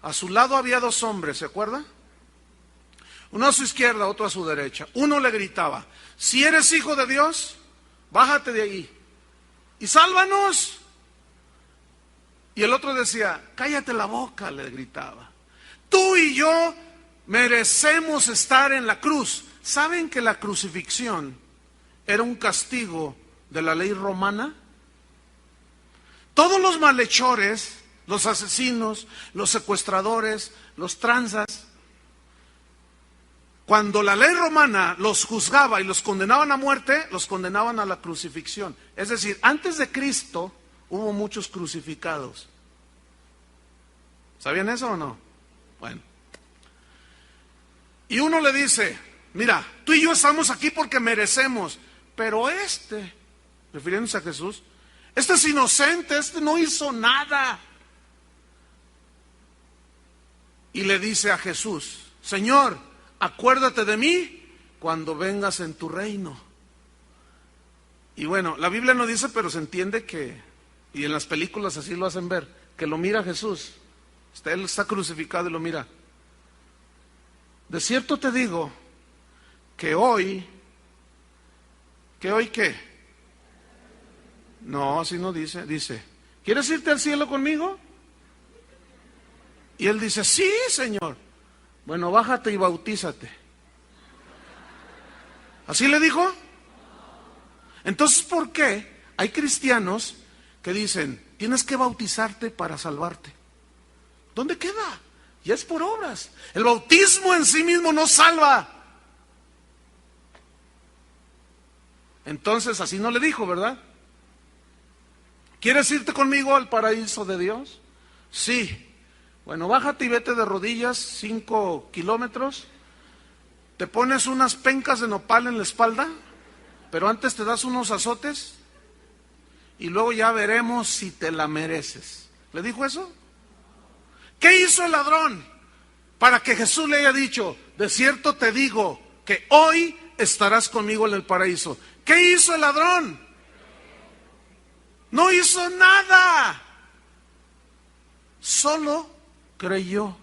A su lado había dos hombres, ¿se acuerda? Uno a su izquierda, otro a su derecha. Uno le gritaba: si eres hijo de Dios, bájate de ahí y sálvanos. Y el otro decía: cállate la boca, le gritaba. Tú y yo merecemos estar en la cruz. ¿Saben que la crucifixión era un castigo de la ley romana? Todos los malhechores, los asesinos, los secuestradores, los tranzas, cuando la ley romana los juzgaba y los condenaban a muerte, los condenaban a la crucifixión. Es decir, antes de Cristo hubo muchos crucificados. ¿Sabían eso o no? Bueno. Y uno le dice: mira, tú y yo estamos aquí porque merecemos, pero refiriéndose a Jesús, este es inocente, este no hizo nada. y le dice a Jesús: Señor, acuérdate de mí cuando vengas en tu reino. Y bueno, la Biblia no dice, pero se entiende que, y en las películas así lo hacen ver, que lo mira Jesús. Él está crucificado y lo mira. De cierto te digo que hoy ¿qué? No, así no dice. Dice: ¿quieres irte al cielo conmigo? Y él dice: sí, Señor. Bueno, bájate y bautízate. ¿Así le dijo? Entonces, ¿por qué hay cristianos que dicen: tienes que bautizarte para salvarte? ¿Dónde queda? Ya es por obras. El bautismo en sí mismo no salva. Entonces, así no le dijo, ¿verdad? ¿Quieres irte conmigo al paraíso de Dios? Sí. Bueno, bájate y vete de rodillas 5 kilómetros. Te pones unas pencas de nopal en la espalda, pero antes te das unos azotes y luego ya veremos si te la mereces. ¿Le dijo eso? ¿Qué hizo el ladrón para que Jesús le haya dicho: de cierto te digo que hoy estarás conmigo en el paraíso? ¿Qué hizo el ladrón? No hizo nada. Solo creyó.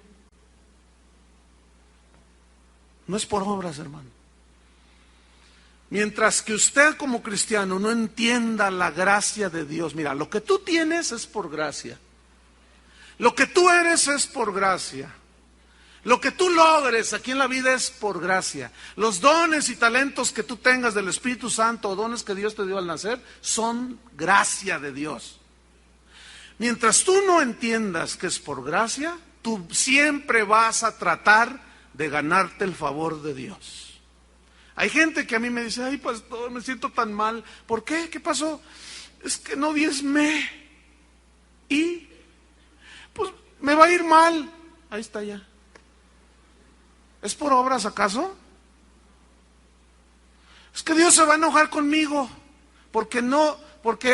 No es por obras, hermano. Mientras que usted como cristiano no entienda la gracia de Dios, mira, lo que tú tienes es por gracia. Lo que tú eres es por gracia. Lo que tú logres aquí en la vida es por gracia. Los dones y talentos que tú tengas del Espíritu Santo, o dones que Dios te dio al nacer, son gracia de Dios. Mientras tú no entiendas que es por gracia, tú siempre vas a tratar de ganarte el favor de Dios. Hay gente que a mí me dice: ay, pastor, me siento tan mal. ¿Por qué? ¿Qué pasó? Es que no diezmé. Y pues me va a ir mal. Ahí está ya. ¿Es por obras acaso? Es que Dios se va a enojar conmigo porque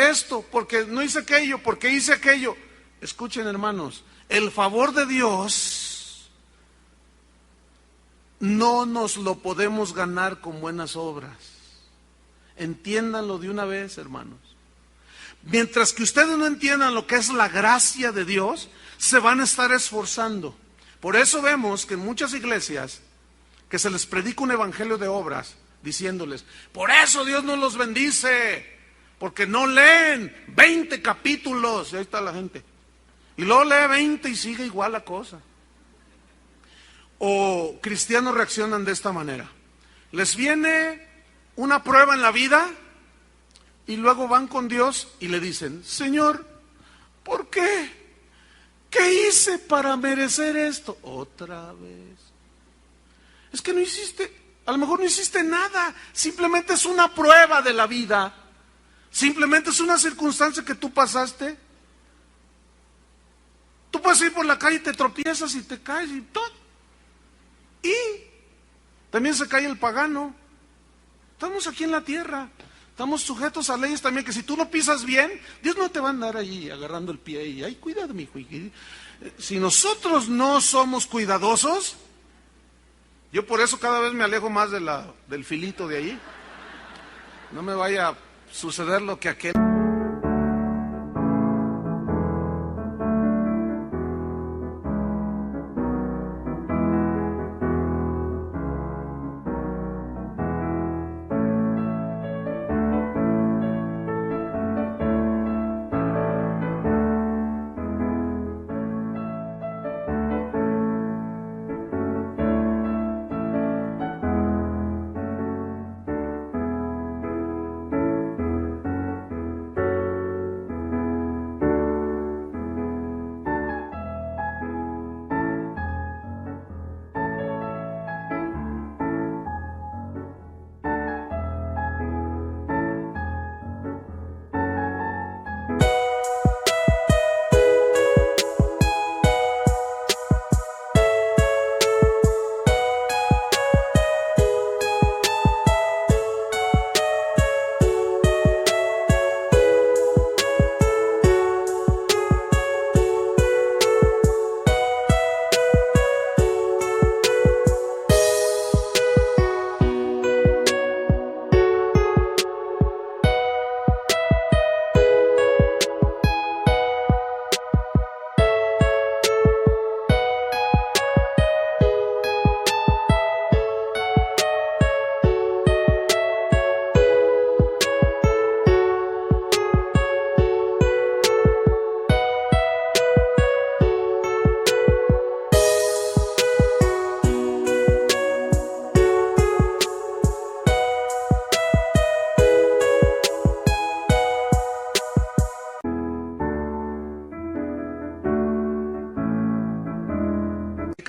esto, porque no hice aquello, porque hice aquello. Escuchen, hermanos, el favor de Dios no nos lo podemos ganar con buenas obras. Entiéndanlo de una vez, hermanos. Mientras que ustedes no entiendan lo que es la gracia de Dios, se van a estar esforzando. Por eso vemos que en muchas iglesias que se les predica un evangelio de obras, diciéndoles: por eso Dios no los bendice, porque no leen 20 capítulos. Y ahí está la gente. Y luego lee 20 y sigue igual la cosa. O cristianos reaccionan de esta manera: les viene una prueba en la vida y luego van con Dios y le dicen: Señor, ¿por qué? ¿Qué hice para merecer esto? Otra vez. Es que no hiciste, a lo mejor no hiciste nada, simplemente es una prueba de la vida, simplemente es una circunstancia que tú pasaste. Tú puedes ir por la calle y te tropiezas y te caes y todo. Y también se cae el pagano. Estamos aquí en la tierra, estamos sujetos a leyes también, que si tú lo pisas bien, Dios no te va a andar allí agarrando el pie y: ay, cuidado, mi hijo. Si nosotros no somos cuidadosos, yo por eso cada vez me alejo más del filito de ahí. No me vaya a suceder lo que aquel.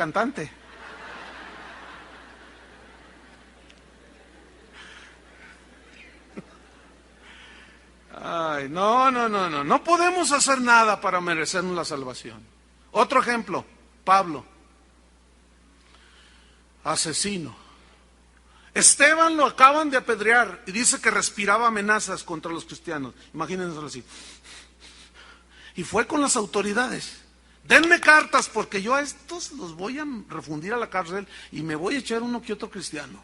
cantante. Ay, no podemos hacer nada para merecernos la salvación. Otro ejemplo, Pablo, asesino. Esteban lo acaban de apedrear y dice que respiraba amenazas contra los cristianos. Imagínenselo así. Y fue con las autoridades. Denme cartas porque yo a estos los voy a refundir a la cárcel y me voy a echar uno que otro cristiano.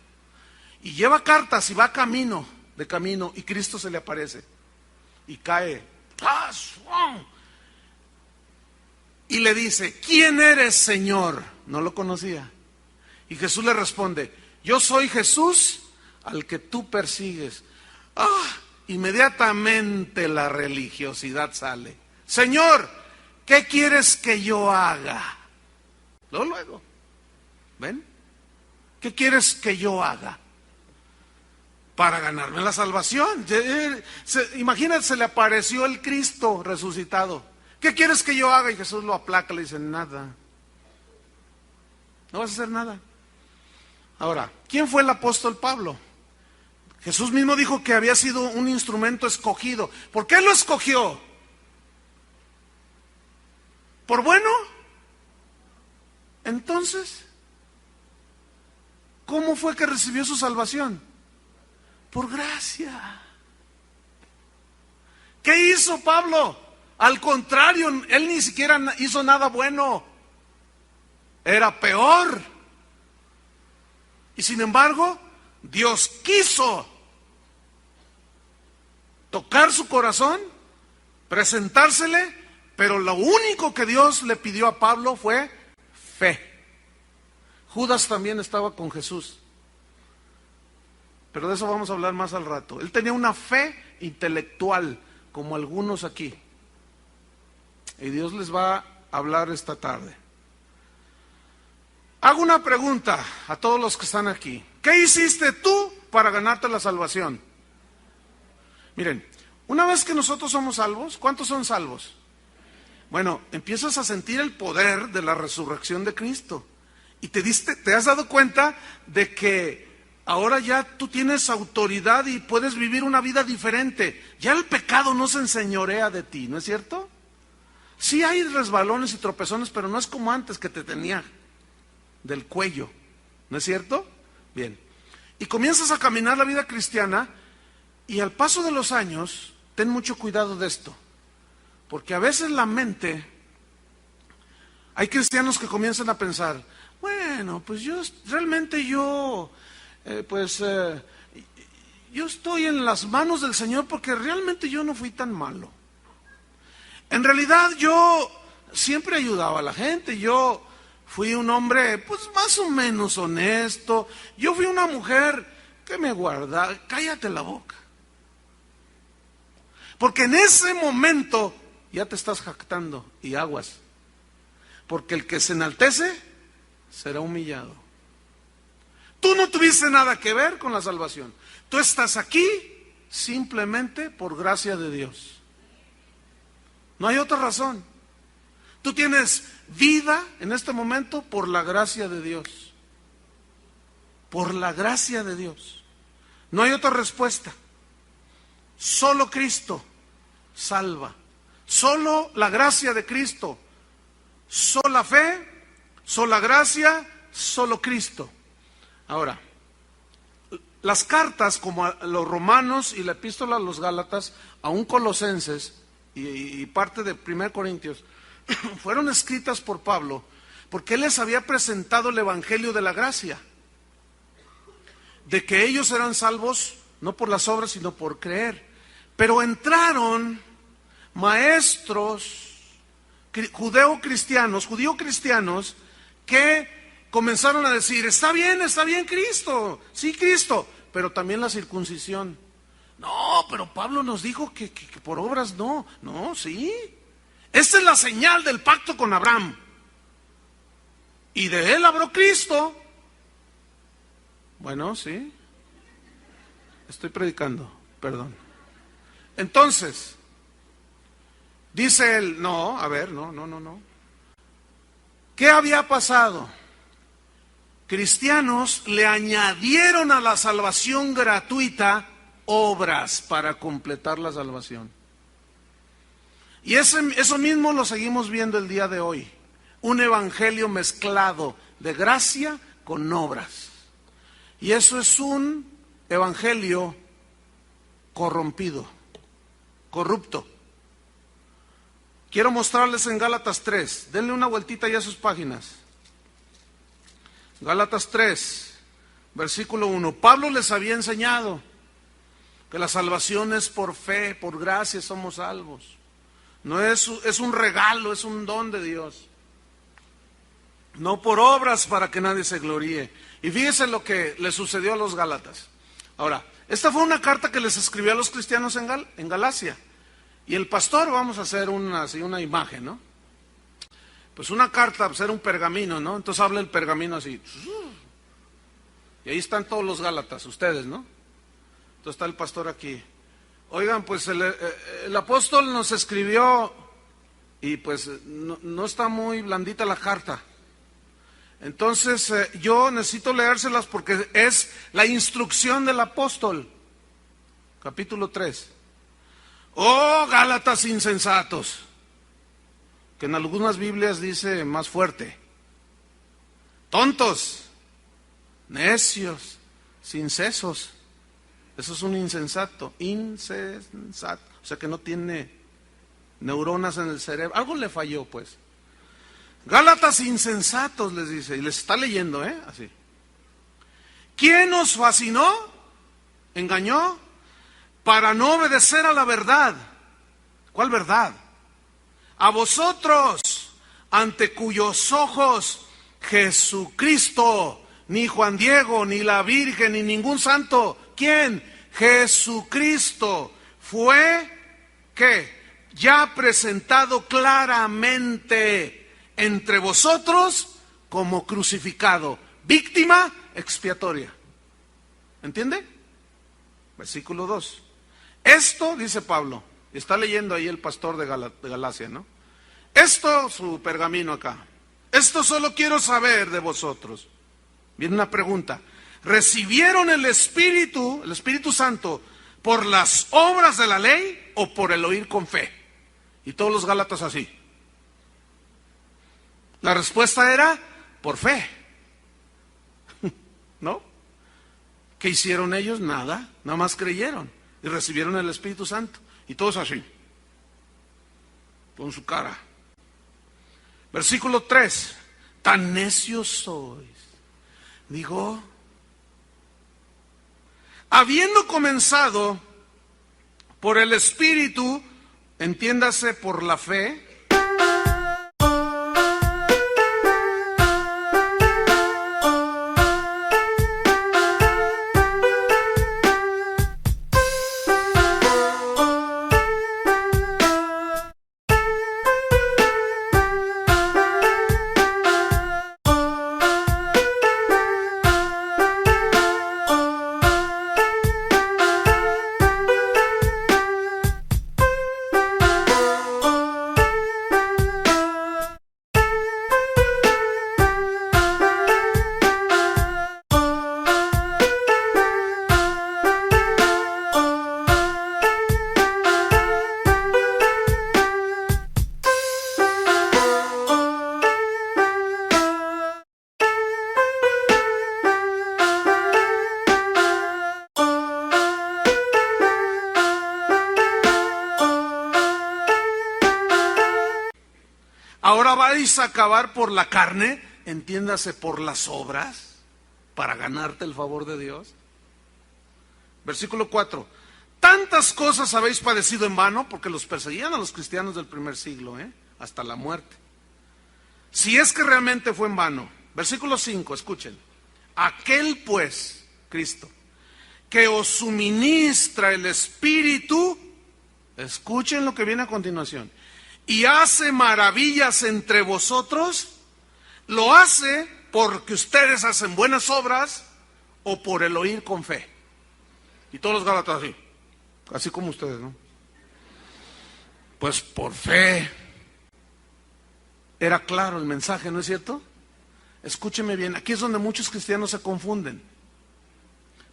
Y lleva cartas y va de camino, y Cristo se le aparece. Y cae. Y le dice, ¿quién eres, Señor? No lo conocía. Y Jesús le responde, yo soy Jesús al que tú persigues. Inmediatamente la religiosidad sale. Señor, ¿qué quieres que yo haga? Luego. ¿Ven? ¿Qué quieres que yo haga? Para ganarme la salvación. Imagínate, se le apareció el Cristo resucitado. ¿Qué quieres que yo haga? Y Jesús lo aplaca, le dice, nada. No vas a hacer nada. Ahora, ¿quién fue el apóstol Pablo? Jesús mismo dijo que había sido un instrumento escogido. ¿Por qué lo escogió? ¿Por bueno? Entonces, ¿cómo fue que recibió su salvación? Por gracia. ¿Qué hizo Pablo? Al contrario, él ni siquiera hizo nada bueno. Era peor. Y sin embargo, Dios quiso tocar su corazón, presentársele, pero lo único que Dios le pidió a Pablo fue fe. Judas también estaba con Jesús, pero de eso vamos a hablar más al rato. Él tenía una fe intelectual, como algunos aquí, y Dios les va a hablar esta tarde. Hago una pregunta a todos los que están aquí. ¿Qué hiciste tú para ganarte la salvación? Miren, una vez que nosotros somos salvos, ¿cuántos son salvos? Bueno, empiezas a sentir el poder de la resurrección de Cristo. Y te has dado cuenta de que ahora ya tú tienes autoridad y puedes vivir una vida diferente. Ya el pecado no se enseñorea de ti, ¿no es cierto? Sí hay resbalones y tropezones, pero no es como antes que te tenía del cuello, ¿no es cierto? Bien. Y comienzas a caminar la vida cristiana y al paso de los años, ten mucho cuidado de esto, porque a veces la mente, hay cristianos que comienzan a pensar, bueno, pues yo estoy en las manos del Señor porque realmente yo no fui tan malo. En realidad yo siempre ayudaba a la gente, yo fui un hombre, pues más o menos honesto. Yo fui una mujer que me guardaba. Cállate la boca. Porque en ese momento ya te estás jactando y aguas. Porque el que se enaltece será humillado. Tú no tuviste nada que ver con la salvación. Tú estás aquí simplemente por gracia de Dios. No hay otra razón. Tú tienes vida en este momento por la gracia de Dios. Por la gracia de Dios. No hay otra respuesta. Solo Cristo salva. Solo la gracia de Cristo. Sola fe, sola gracia, solo Cristo. Ahora, las cartas como a los Romanos y la epístola a los Gálatas, aún Colosenses y parte de 1 Corintios, fueron escritas por Pablo porque él les había presentado el evangelio de la gracia, de que ellos eran salvos no por las obras sino por creer. Pero entraron maestros judío-cristianos que comenzaron a decir, está bien Cristo, sí Cristo, pero también la circuncisión. No, pero Pablo nos dijo que por obras no, sí. Esta es la señal del pacto con Abraham. Y de él habló Cristo. Bueno, sí. Estoy predicando, perdón. Entonces, dice él, no. ¿Qué había pasado? cristianos le añadieron a la salvación gratuita obras para completar la salvación. Y eso mismo lo seguimos viendo el día de hoy. Un evangelio mezclado de gracia con obras. Y eso es un evangelio corrompido, corrupto. Quiero mostrarles en Gálatas 3. Denle una vueltita ya a sus páginas. Gálatas 3, versículo 1. Pablo les había enseñado que la salvación es por fe, por gracia somos salvos. No es un regalo, es un don de Dios. No por obras para que nadie se gloríe. Y fíjese lo que le sucedió a los Gálatas. Ahora, esta fue una carta que les escribió a los cristianos en Galacia. Y el pastor, vamos a hacer una imagen, ¿no? Pues una carta, pues era un pergamino, ¿no? Entonces habla el pergamino así. Y ahí están todos los Gálatas, ustedes, ¿no? Entonces está el pastor aquí. Oigan, pues el apóstol nos escribió y pues no está muy blandita la carta. Entonces yo necesito leérselas porque es la instrucción del apóstol. Capítulo 3. Oh, Gálatas insensatos, que en algunas Biblias dice más fuerte. Tontos, necios, sin sesos. Eso es un insensato, o sea que no tiene neuronas en el cerebro, algo le falló pues. Gálatas insensatos les dice, y les está leyendo, así. ¿Quién os fascinó? ¿Engañó? Para no obedecer a la verdad. ¿Cuál verdad? A vosotros, ante cuyos ojos Jesucristo, ni Juan Diego, ni la Virgen, ni ningún santo, ¿quién? Jesucristo fue, ¿qué? Ya presentado claramente entre vosotros como crucificado, víctima expiatoria. ¿Entiende? Versículo 2. Esto, dice Pablo, está leyendo ahí el pastor de Galacia, ¿no? Esto, su pergamino acá. Esto solo quiero saber de vosotros. Viene una pregunta. ¿Recibieron el Espíritu Santo, por las obras de la ley o por el oír con fe? Y todos los Gálatas así. La respuesta era por fe. ¿No? ¿Qué hicieron ellos? Nada más creyeron y recibieron el Espíritu Santo. Y todos así, con su cara. Versículo 3. Tan necios sois. Digo, habiendo comenzado por el Espíritu, entiéndase por la fe. Ahora vais a acabar por la carne, entiéndase por las obras, para ganarte el favor de Dios. Versículo 4. Tantas cosas habéis padecido en vano, porque los perseguían a los cristianos del primer siglo, hasta la muerte. Si es que realmente fue en vano. Versículo 5, escuchen. Aquel pues, Cristo, que os suministra el Espíritu, escuchen lo que viene a continuación, y hace maravillas entre vosotros, lo hace porque ustedes hacen buenas obras o por el oír con fe. Y todos los Gálatas así como ustedes, ¿no? Pues por fe. Era claro el mensaje, ¿no es cierto? Escúcheme bien, aquí es donde muchos cristianos se confunden.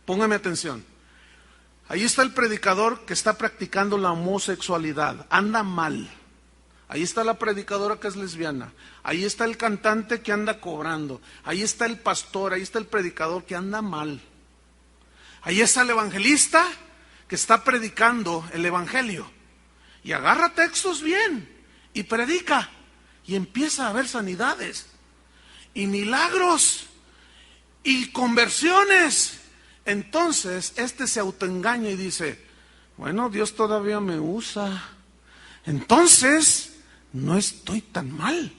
Póngame atención. Ahí está el predicador que está practicando la homosexualidad, anda mal. Ahí está la predicadora que es lesbiana. Ahí está el cantante que anda cobrando. Ahí está el pastor, ahí está el predicador que anda mal. Ahí está el evangelista que está predicando el evangelio. Y agarra textos bien y predica. Y empieza a haber sanidades y milagros y conversiones. Entonces, se autoengaña y dice, bueno, Dios todavía me usa. Entonces, no estoy tan mal.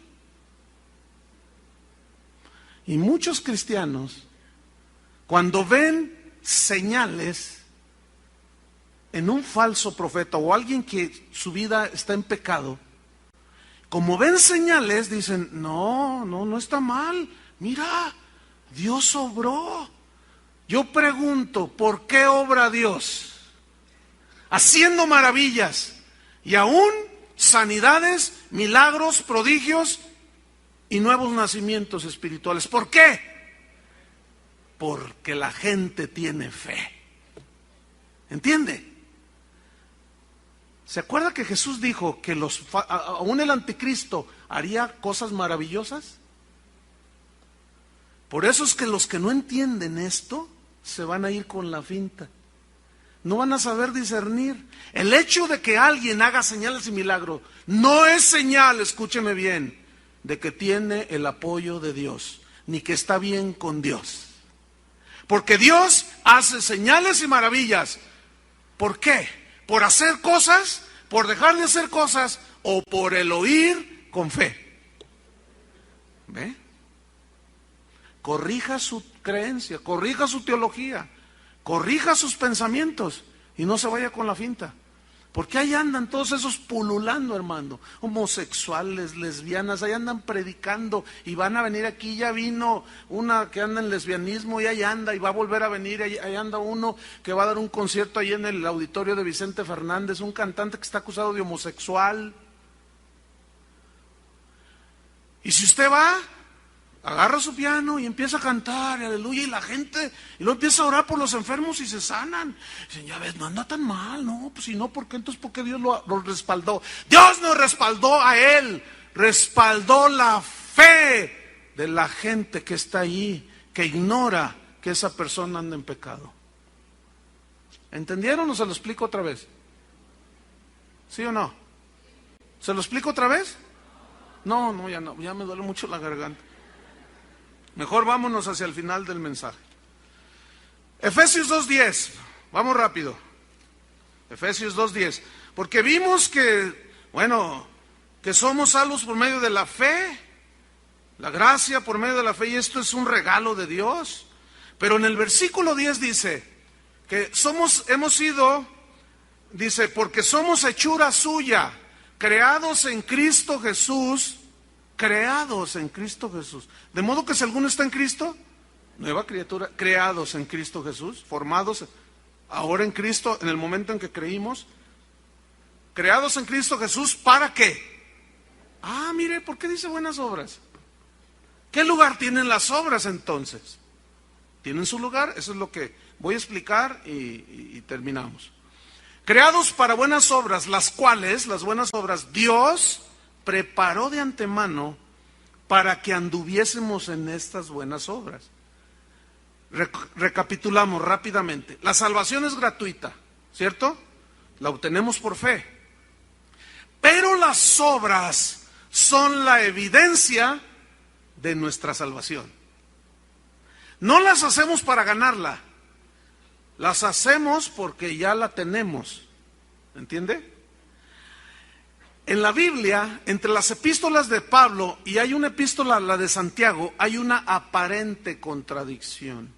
Y muchos cristianos, cuando ven señales en un falso profeta o alguien que su vida está en pecado, como ven señales, dicen, no está mal. Mira, Dios obró. Yo pregunto, ¿por qué obra Dios? Haciendo maravillas y aún sanidades, milagros, prodigios y nuevos nacimientos espirituales. ¿Por qué? Porque la gente tiene fe. ¿Entiende? ¿Se acuerda que Jesús dijo que aún el anticristo haría cosas maravillosas? Por eso es que los que no entienden esto se van a ir con la finta. No van a saber discernir. El hecho de que alguien haga señales y milagros no es señal, escúcheme bien, de que tiene el apoyo de Dios, ni que está bien con Dios. Porque Dios hace señales y maravillas. ¿Por qué? ¿Por hacer cosas? ¿Por dejar de hacer cosas? ¿O por el oír con fe? ¿Ve? Corrija su creencia, corrija su teología, corrija sus pensamientos y no se vaya con la finta. Porque ahí andan todos esos pululando, hermano, homosexuales, lesbianas, ahí andan predicando y van a venir aquí. Ya vino una que anda en lesbianismo y ahí anda y va a volver a venir. Ahí anda uno que va a dar un concierto ahí en el auditorio de Vicente Fernández, un cantante que está acusado de homosexual. Y si usted va, agarra su piano y empieza a cantar, aleluya, y la gente, y luego empieza a orar por los enfermos y se sanan. Dicen, ya ves, no anda tan mal, no, pues si no, ¿por qué entonces por qué Dios lo respaldó? Dios no respaldó a él, respaldó la fe de la gente que está ahí, que ignora que esa persona anda en pecado. ¿Entendieron o se lo explico otra vez? ¿Sí o no? ¿Se lo explico otra vez? No, ya me duele mucho la garganta. Mejor vámonos hacia el final del mensaje. Efesios 2:10, vamos rápido. Efesios 2:10, porque vimos que, que somos salvos por medio de la fe, la gracia por medio de la fe, y esto es un regalo de Dios. Pero en el versículo 10 dice que hemos sido, dice, porque somos hechura suya, creados en Cristo Jesús. Creados en Cristo Jesús. De modo que si alguno está en Cristo, nueva criatura, creados en Cristo Jesús, formados ahora en Cristo, en el momento en que creímos, creados en Cristo Jesús, ¿para qué? Mire, ¿por qué dice buenas obras? ¿Qué lugar tienen las obras entonces? ¿Tienen su lugar? Eso es lo que voy a explicar y terminamos. Creados para buenas obras, las cuales, las buenas obras, Dios preparó de antemano para que anduviésemos en estas buenas obras. Recapitulamos rápidamente. La salvación es gratuita, ¿cierto? La obtenemos por fe. Pero las obras son la evidencia de nuestra salvación. No las hacemos para ganarla, las hacemos porque ya la tenemos. ¿Entiende? En la Biblia, entre las epístolas de Pablo y hay una epístola, la de Santiago, hay una aparente contradicción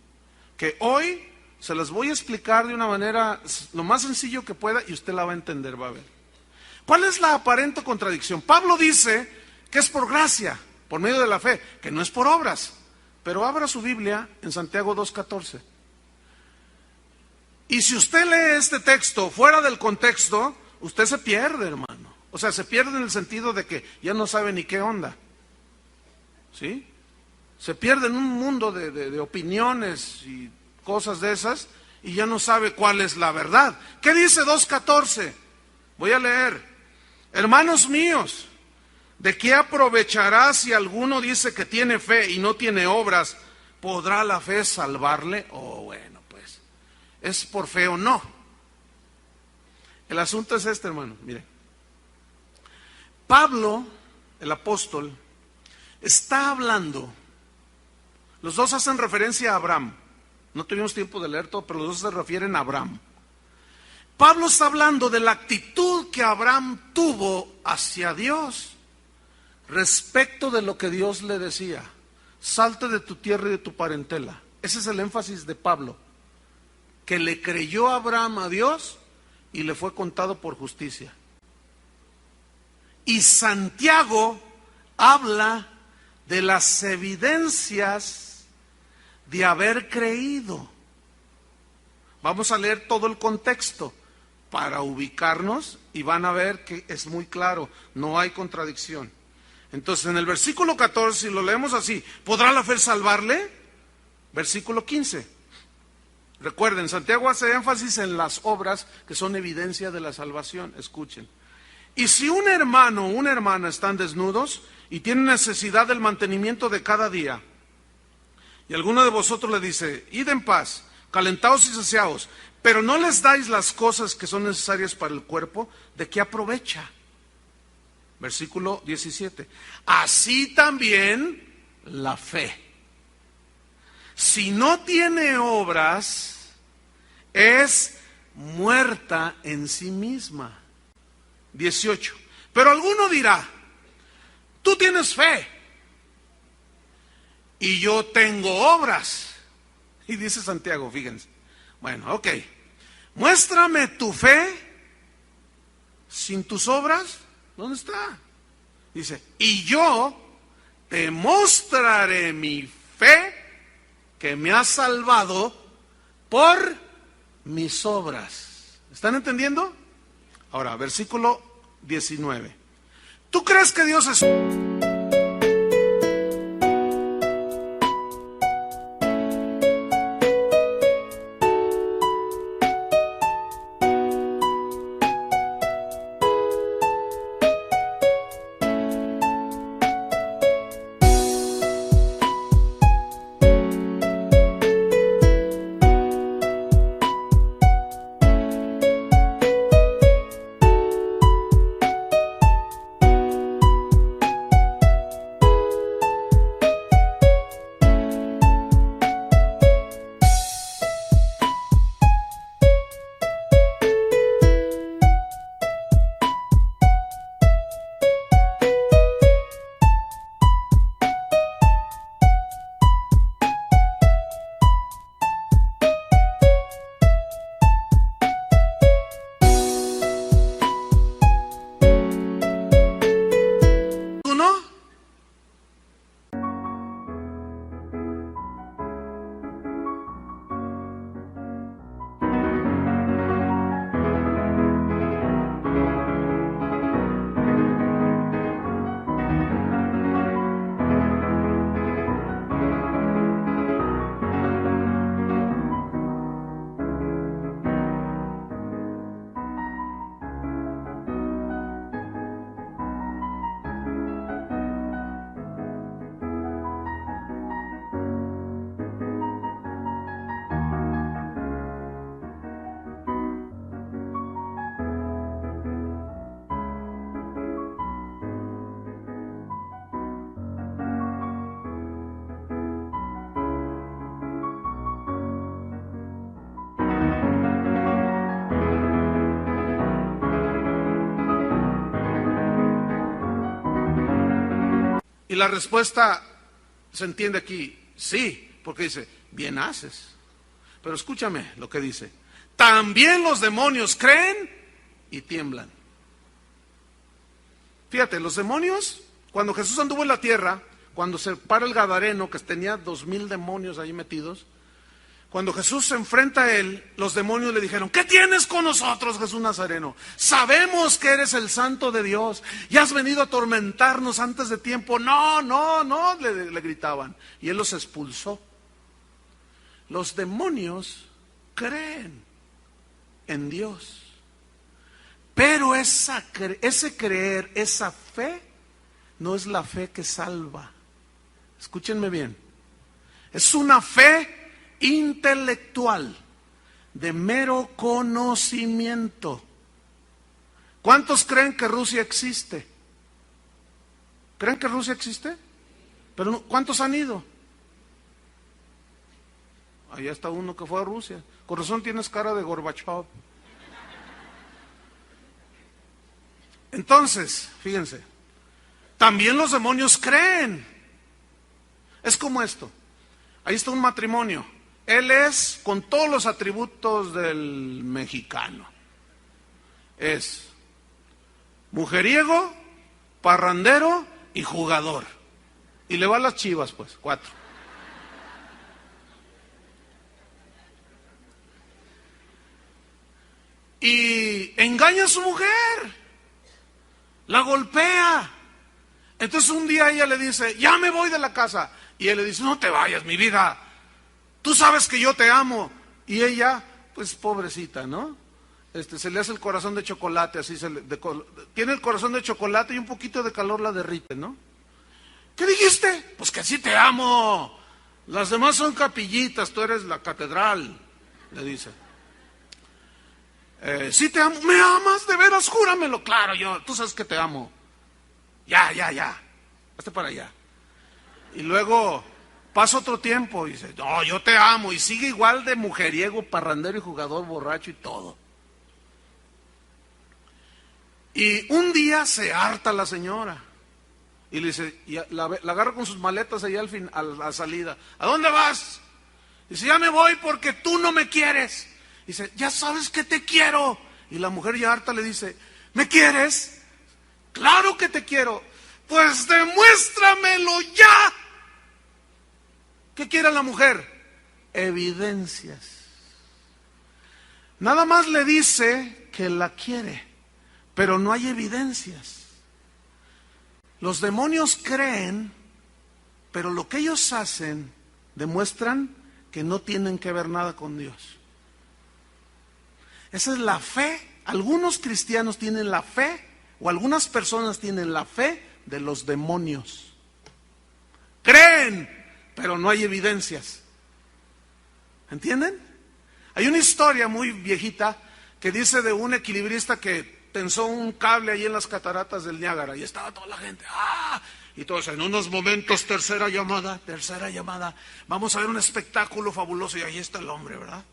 que hoy se las voy a explicar de una manera lo más sencillo que pueda y usted la va a entender, va a ver. ¿Cuál es la aparente contradicción? Pablo dice que es por gracia, por medio de la fe, que no es por obras. Pero abra su Biblia en Santiago 2:14. Y si usted lee este texto fuera del contexto, usted se pierde, hermano. O sea, se pierde en el sentido de que ya no sabe ni qué onda. ¿Sí? Se pierde en un mundo de opiniones y cosas de esas y ya no sabe cuál es la verdad. ¿Qué dice 2:14? Voy a leer. Hermanos míos, ¿de qué aprovechará si alguno dice que tiene fe y no tiene obras? ¿Podrá la fe salvarle? Oh, bueno, pues, ¿es por fe o no? El asunto es este, hermano, mire. Pablo, el apóstol, está hablando. Los dos hacen referencia a Abraham. No tuvimos tiempo de leer todo, pero los dos se refieren a Abraham. Pablo está hablando de la actitud que Abraham tuvo hacia Dios respecto de lo que Dios le decía. Salte de tu tierra y de tu parentela. Ese es el énfasis de Pablo. Que le creyó Abraham a Dios y le fue contado por justicia. Y Santiago habla de las evidencias de haber creído. Vamos a leer todo el contexto para ubicarnos y van a ver que es muy claro, no hay contradicción. Entonces en el versículo 14, si lo leemos así, ¿podrá la fe salvarle? Versículo 15. Recuerden, Santiago hace énfasis en las obras que son evidencia de la salvación. Escuchen. Y si un hermano o una hermana están desnudos y tienen necesidad del mantenimiento de cada día, y alguno de vosotros le dice, id en paz, calentaos y saciaos, pero no les dais las cosas que son necesarias para el cuerpo, ¿de qué aprovecha? Versículo 17. Así también la fe. Si no tiene obras, es muerta en sí misma. 18. Pero alguno dirá, tú tienes fe y yo tengo obras. Y dice Santiago, fíjense. Bueno, ok. Muéstrame tu fe sin tus obras. ¿Dónde está? Dice, y yo te mostraré mi fe que me ha salvado por mis obras. ¿Están entendiendo? Ahora, versículo 19. ¿Tú crees que Dios es... Y la respuesta se entiende aquí, sí, porque dice, bien haces. Pero escúchame lo que dice, también los demonios creen y tiemblan. Fíjate, los demonios, cuando Jesús anduvo en la tierra, cuando se para el Gadareno, que tenía 2000 demonios ahí metidos, Cuando Jesús se enfrenta a él, los demonios le dijeron: ¿qué tienes con nosotros, Jesús Nazareno? Sabemos que eres el Santo de Dios y has venido a atormentarnos antes de tiempo. No, no, no, le gritaban. Y él los expulsó. Los demonios creen en Dios, pero ese creer, esa fe, no es la fe que salva. Escúchenme bien. Es una fe intelectual, de mero conocimiento. ¿Cuántos creen que Rusia existe? ¿Creen que Rusia existe? Pero ¿cuántos han ido? Allá está uno que fue a Rusia. Con razón tienes cara de Gorbachev. Entonces, fíjense, también los demonios creen. Es como esto. Ahí está un matrimonio. Él es con todos los atributos del mexicano. Es mujeriego, parrandero y jugador. Y le va a las Chivas, pues, 4. Y engaña a su mujer, la golpea. Entonces un día ella le dice: ya me voy de la casa. Y él le dice: no te vayas, mi vida, tú sabes que yo te amo. Y ella, pues pobrecita, ¿no? Se le hace el corazón de chocolate, así tiene el corazón de chocolate y un poquito de calor la derrite, ¿no? ¿Qué dijiste? Pues que sí te amo. Las demás son capillitas, tú eres la catedral, le dice. Sí te amo. ¿Me amas? ¿De veras? Júramelo. Claro, tú sabes que te amo. Ya. Hazte para allá. Y luego pasa otro tiempo y dice: no, yo te amo. Y sigue igual de mujeriego, parrandero y jugador, borracho y todo. Y un día se harta la señora y le dice, la agarra con sus maletas allá a la salida. ¿A dónde vas? Dice: ya me voy porque tú no me quieres. Dice: ya sabes que te quiero. Y la mujer ya harta le dice: ¿me quieres? Claro que te quiero. Pues demuéstramelo ya. ¿Qué quiere la mujer? Evidencias. Nada más le dice que la quiere, pero no hay evidencias. Los demonios creen, pero lo que ellos hacen demuestran que no tienen que ver nada con Dios. Esa es la fe. Algunos cristianos tienen la fe, o algunas personas tienen la fe de los demonios. Creen, pero no hay evidencias. ¿Entienden? Hay una historia muy viejita que dice de un equilibrista que tensó un cable ahí en las cataratas del Niágara y estaba toda la gente, y todos en unos momentos, tercera llamada, vamos a ver un espectáculo fabuloso, y ahí está el hombre, ¿verdad?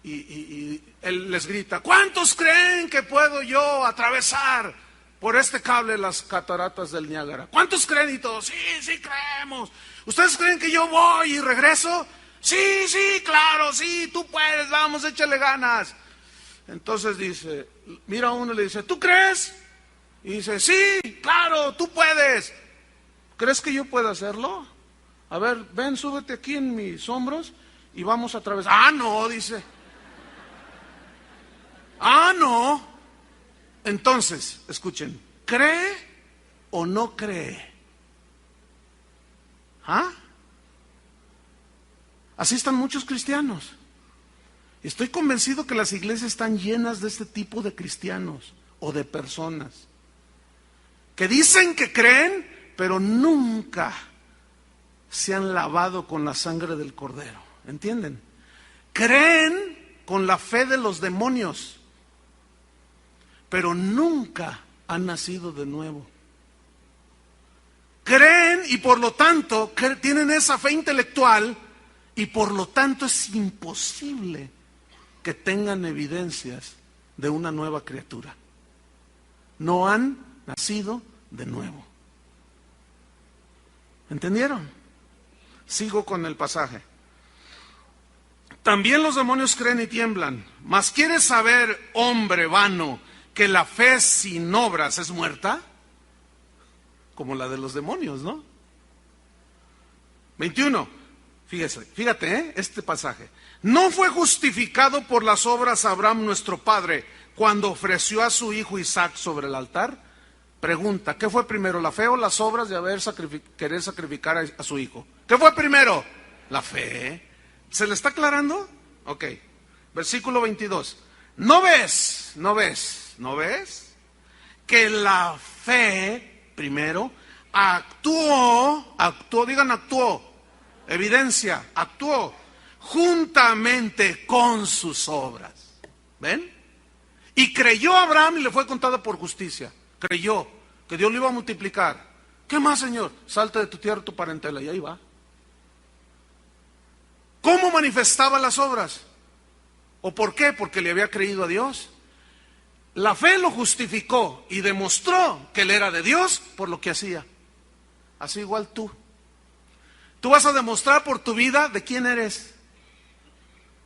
Y él les grita: ¿cuántos creen que puedo yo atravesar por este cable las cataratas del Niágara? ¿Cuántos creen? Y todos: sí creemos. ¿Ustedes creen que yo voy y regreso? Sí, claro, sí, tú puedes, vamos, échale ganas. Entonces dice, mira a uno y le dice: ¿tú crees? Y dice: sí, claro, tú puedes. ¿Crees que yo pueda hacerlo? A ver, ven, súbete aquí en mis hombros y vamos a atravesar. No, dice. No. Entonces, escuchen, ¿cree o no cree? Así están muchos cristianos. Estoy convencido que las iglesias están llenas de este tipo de cristianos o de personas que dicen que creen, pero nunca se han lavado con la sangre del Cordero. ¿Entienden? Creen con la fe de los demonios, pero nunca han nacido de nuevo. Creen y por lo tanto tienen esa fe intelectual y por lo tanto es imposible que tengan evidencias de una nueva criatura. No han nacido de nuevo. ¿Entendieron? Sigo con el pasaje. También los demonios creen y tiemblan. Mas ¿quieres saber, hombre vano, que la fe sin obras es muerta? Como la de los demonios, ¿no? 21. Fíjate, este pasaje. No fue justificado por las obras Abraham nuestro padre cuando ofreció a su hijo Isaac sobre el altar. Pregunta, ¿qué fue primero, la fe o las obras de querer sacrificar a su hijo? ¿Qué fue primero? La fe. ¿Se le está aclarando? Ok. Versículo 22. ¿No ves que la fe primero actuó, evidencia, actuó juntamente con sus obras? ¿Ven? Y creyó Abraham y le fue contada por justicia. Creyó que Dios lo iba a multiplicar. ¿Qué más, Señor? Salte de tu tierra, tu parentela, y ahí va. ¿Cómo manifestaba las obras? ¿O por qué? Porque le había creído a Dios. La fe lo justificó y demostró que él era de Dios por lo que hacía. Así igual tú. Tú vas a demostrar por tu vida de quién eres.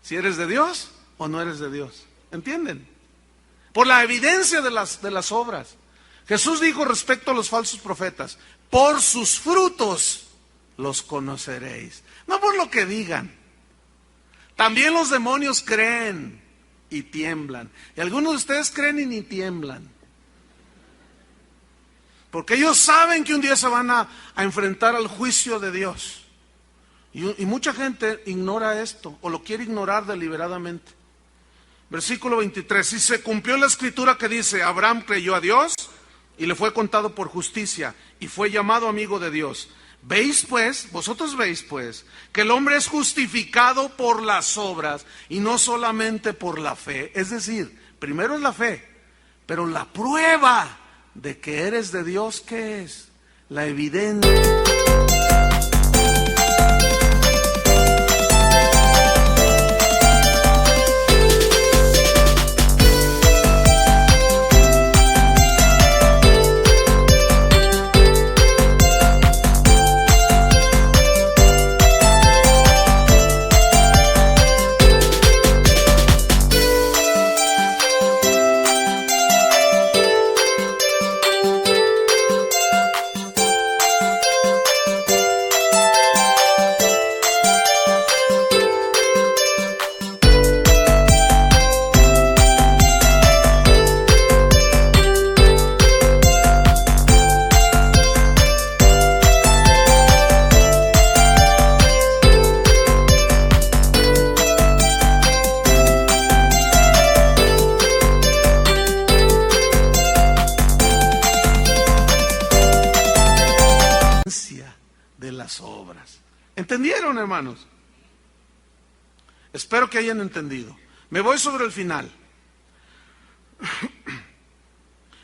Si eres de Dios o no eres de Dios. ¿Entienden? Por la evidencia de las obras. Jesús dijo respecto a los falsos profetas: por sus frutos los conoceréis. No por lo que digan. También los demonios creen y tiemblan. Y algunos de ustedes creen y ni tiemblan. Porque ellos saben que un día se van a enfrentar al juicio de Dios. Y mucha gente ignora esto, o lo quiere ignorar deliberadamente. Versículo 23. Y se cumplió la escritura que dice: Abraham creyó a Dios y le fue contado por justicia, y fue llamado amigo de Dios. Vosotros veis pues, que el hombre es justificado por las obras y no solamente por la fe. Es decir, primero es la fe, pero la prueba de que eres de Dios, ¿qué es? La evidencia. De las obras. ¿Entendieron, hermanos? Espero que hayan entendido. Me voy sobre el final.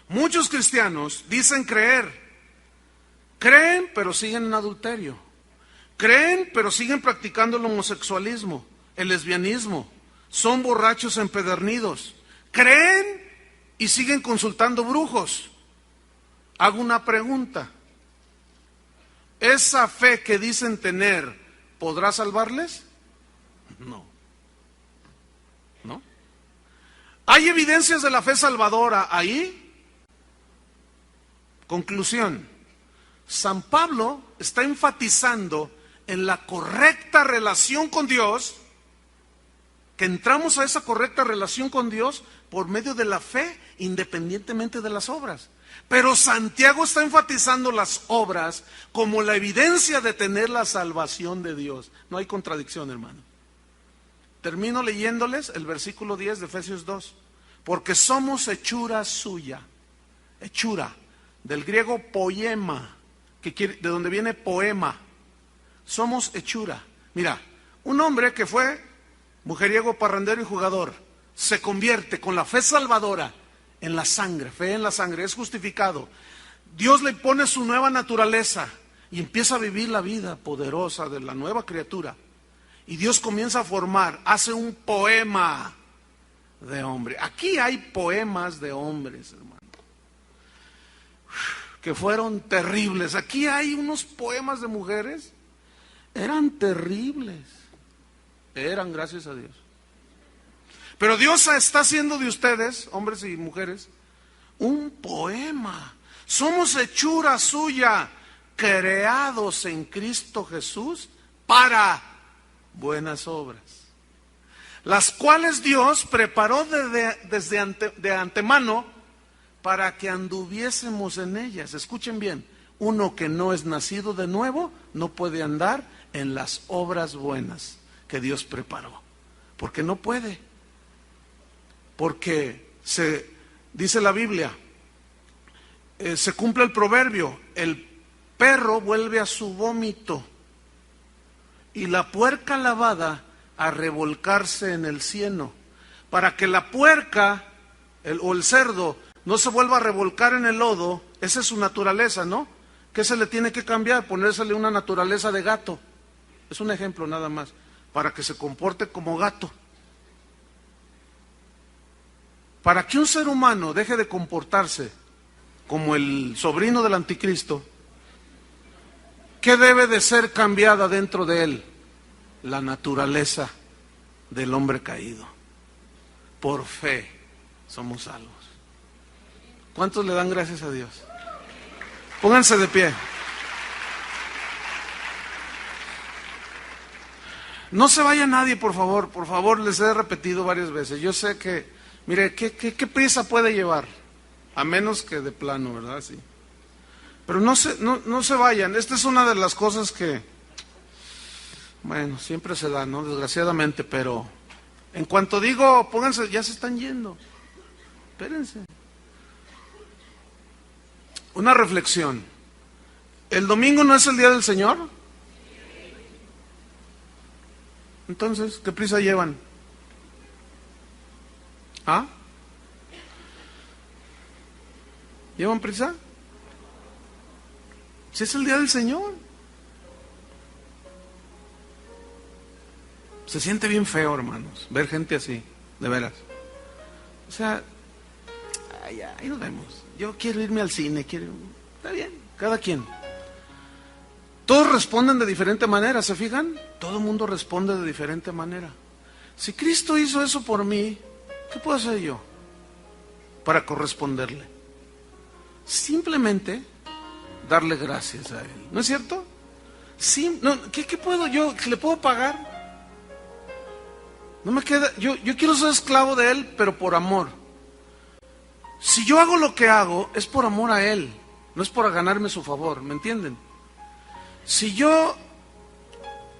Muchos cristianos dicen creer. Creen, pero siguen en adulterio. Creen, pero siguen practicando el homosexualismo, el lesbianismo. Son borrachos empedernidos. Creen y siguen consultando brujos. Hago una pregunta. ¿Esa fe que dicen tener podrá salvarles? No. ¿No? ¿Hay evidencias de la fe salvadora ahí? Conclusión. San Pablo está enfatizando en la correcta relación con Dios, que entramos a esa correcta relación con Dios por medio de la fe, independientemente de las obras. Pero Santiago está enfatizando las obras como la evidencia de tener la salvación de Dios. No hay contradicción, hermano. Termino leyéndoles el versículo 10 de Efesios 2. Porque somos hechura suya. Hechura, del griego poema, de donde viene poema. Somos hechura. Mira, un hombre que fue mujeriego, parrandero y jugador, se convierte con la fe salvadora en la sangre, fe en la sangre, es justificado. Dios le pone su nueva naturaleza y empieza a vivir la vida poderosa de la nueva criatura. Y Dios comienza a formar, hace un poema de hombre. Aquí hay poemas de hombres, hermano, que fueron terribles. Aquí hay unos poemas de mujeres, eran terribles. Eran, gracias a Dios. Pero Dios está haciendo de ustedes, hombres y mujeres, un poema. Somos hechura suya, creados en Cristo Jesús para buenas obras, las cuales Dios preparó de antemano para que anduviésemos en ellas. Escuchen bien, uno que no es nacido de nuevo no puede andar en las obras buenas que Dios preparó, porque no puede, porque dice la Biblia, se cumple el proverbio, el perro vuelve a su vómito y la puerca lavada a revolcarse en el cieno. Para que la puerca o el cerdo no se vuelva a revolcar en el lodo, esa es su naturaleza, ¿no? ¿Qué se le tiene que cambiar? Ponérsele una naturaleza de gato. Es un ejemplo nada más, para que se comporte como gato. Para que un ser humano deje de comportarse como el sobrino del anticristo, ¿qué debe de ser cambiada dentro de él? La naturaleza del hombre caído. Por fe somos salvos. ¿Cuántos le dan gracias a Dios? Pónganse de pie. No se vaya nadie, por favor, les he repetido varias veces. Yo sé que, mire, ¿qué prisa puede llevar? A menos que de plano, ¿verdad? Sí. Pero no se vayan. Esta es una de las cosas que, bueno, siempre se da, ¿no? Desgraciadamente, pero en cuanto digo, pónganse, ya se están yendo. Espérense. Una reflexión. ¿El domingo no es el día del Señor? Entonces, ¿qué prisa llevan? ¿Ah? ¿Llevan prisa? Si es el día del Señor. Se siente bien feo, hermanos, ver gente así, de veras. O sea, ahí nos vemos. Yo quiero irme al cine, está bien, cada quien. Todos responden de diferente manera, ¿se fijan? Todo el mundo responde de diferente manera. Si Cristo hizo eso por mí, ¿qué puedo hacer yo para corresponderle? Simplemente darle gracias a Él, ¿no es cierto? Sí, no, ¿qué puedo yo? ¿Le puedo pagar? No me queda, yo quiero ser esclavo de Él, pero por amor. Si yo hago lo que hago, es por amor a Él, no es por ganarme su favor, ¿me entienden? Si yo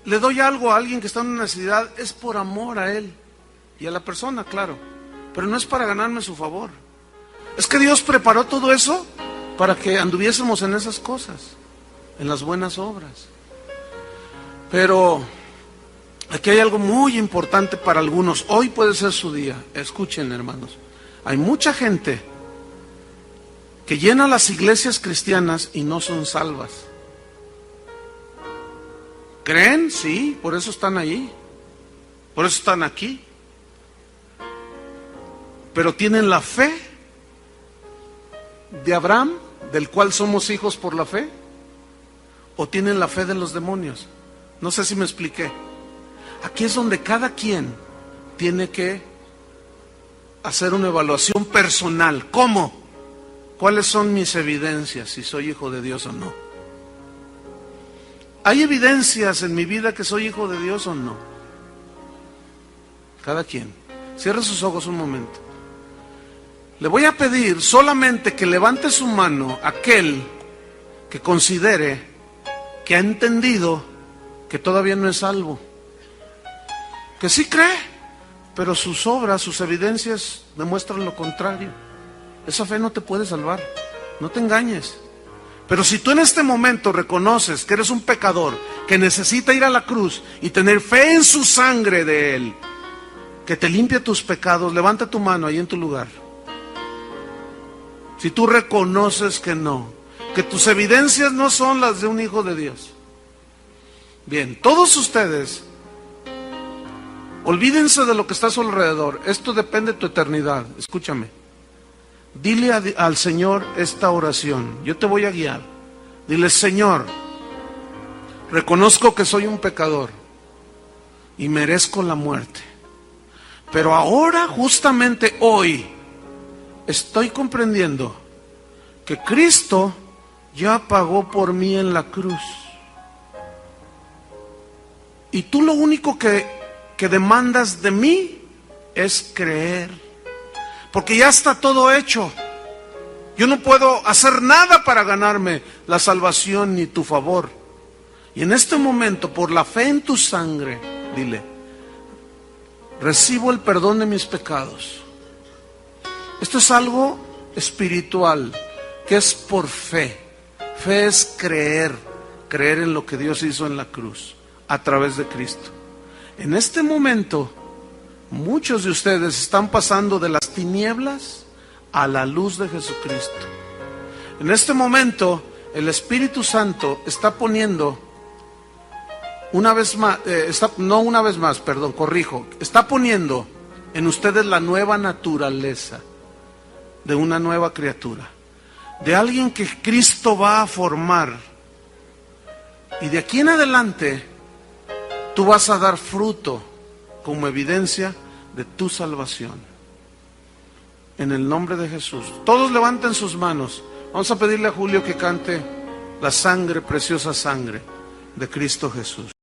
le doy algo a alguien que está en una necesidad, es por amor a Él y a la persona, claro, pero no es para ganarme su favor. Es que Dios preparó todo eso para que anduviésemos en esas cosas, en las buenas obras. Pero aquí hay algo muy importante para algunos. Hoy puede ser su día. Escuchen, hermanos. Hay mucha gente que llena las iglesias cristianas y no son salvas. ¿Creen? Sí, por eso están ahí. Por eso están aquí. Pero tienen la fe de Abraham, del cual somos hijos por la fe, o tienen la fe de los demonios. No sé si me expliqué. Aquí es donde cada quien tiene que hacer una evaluación personal. ¿Cómo? ¿Cuáles son mis evidencias si soy hijo de Dios o no? ¿Hay evidencias en mi vida que soy hijo de Dios o no? Cada quien. Cierre sus ojos un momento. Le voy a pedir solamente que levante su mano aquel que considere que ha entendido que todavía no es salvo. Que sí cree, pero sus obras, sus evidencias demuestran lo contrario. Esa fe no te puede salvar, no te engañes. Pero si tú en este momento reconoces que eres un pecador, que necesita ir a la cruz y tener fe en su sangre de Él, que te limpia tus pecados, levanta tu mano ahí en tu lugar. Si tú reconoces que no, que tus evidencias no son las de un hijo de Dios. Bien, todos ustedes, olvídense de lo que está a su alrededor. Esto depende de tu eternidad. Escúchame. Dile al Señor esta oración. Yo te voy a guiar. Dile: Señor, reconozco que soy un pecador y merezco la muerte. Pero ahora, justamente hoy, estoy comprendiendo que Cristo ya pagó por mí en la cruz. Y tú lo único que demandas de mí es creer. Porque ya está todo hecho. Yo no puedo hacer nada para ganarme la salvación ni tu favor. Y en este momento, por la fe en tu sangre, dile, recibo el perdón de mis pecados. Esto es algo espiritual, que es por fe. Fe es creer en lo que Dios hizo en la cruz, a través de Cristo. En este momento, muchos de ustedes están pasando de las tinieblas a la luz de Jesucristo. En este momento, el Espíritu Santo está poniendo, está poniendo en ustedes la nueva naturaleza de una nueva criatura, de alguien que Cristo va a formar. Y de aquí en adelante, tú vas a dar fruto como evidencia de tu salvación. En el nombre de Jesús. Todos levanten sus manos. Vamos a pedirle a Julio que cante la sangre, preciosa sangre de Cristo Jesús.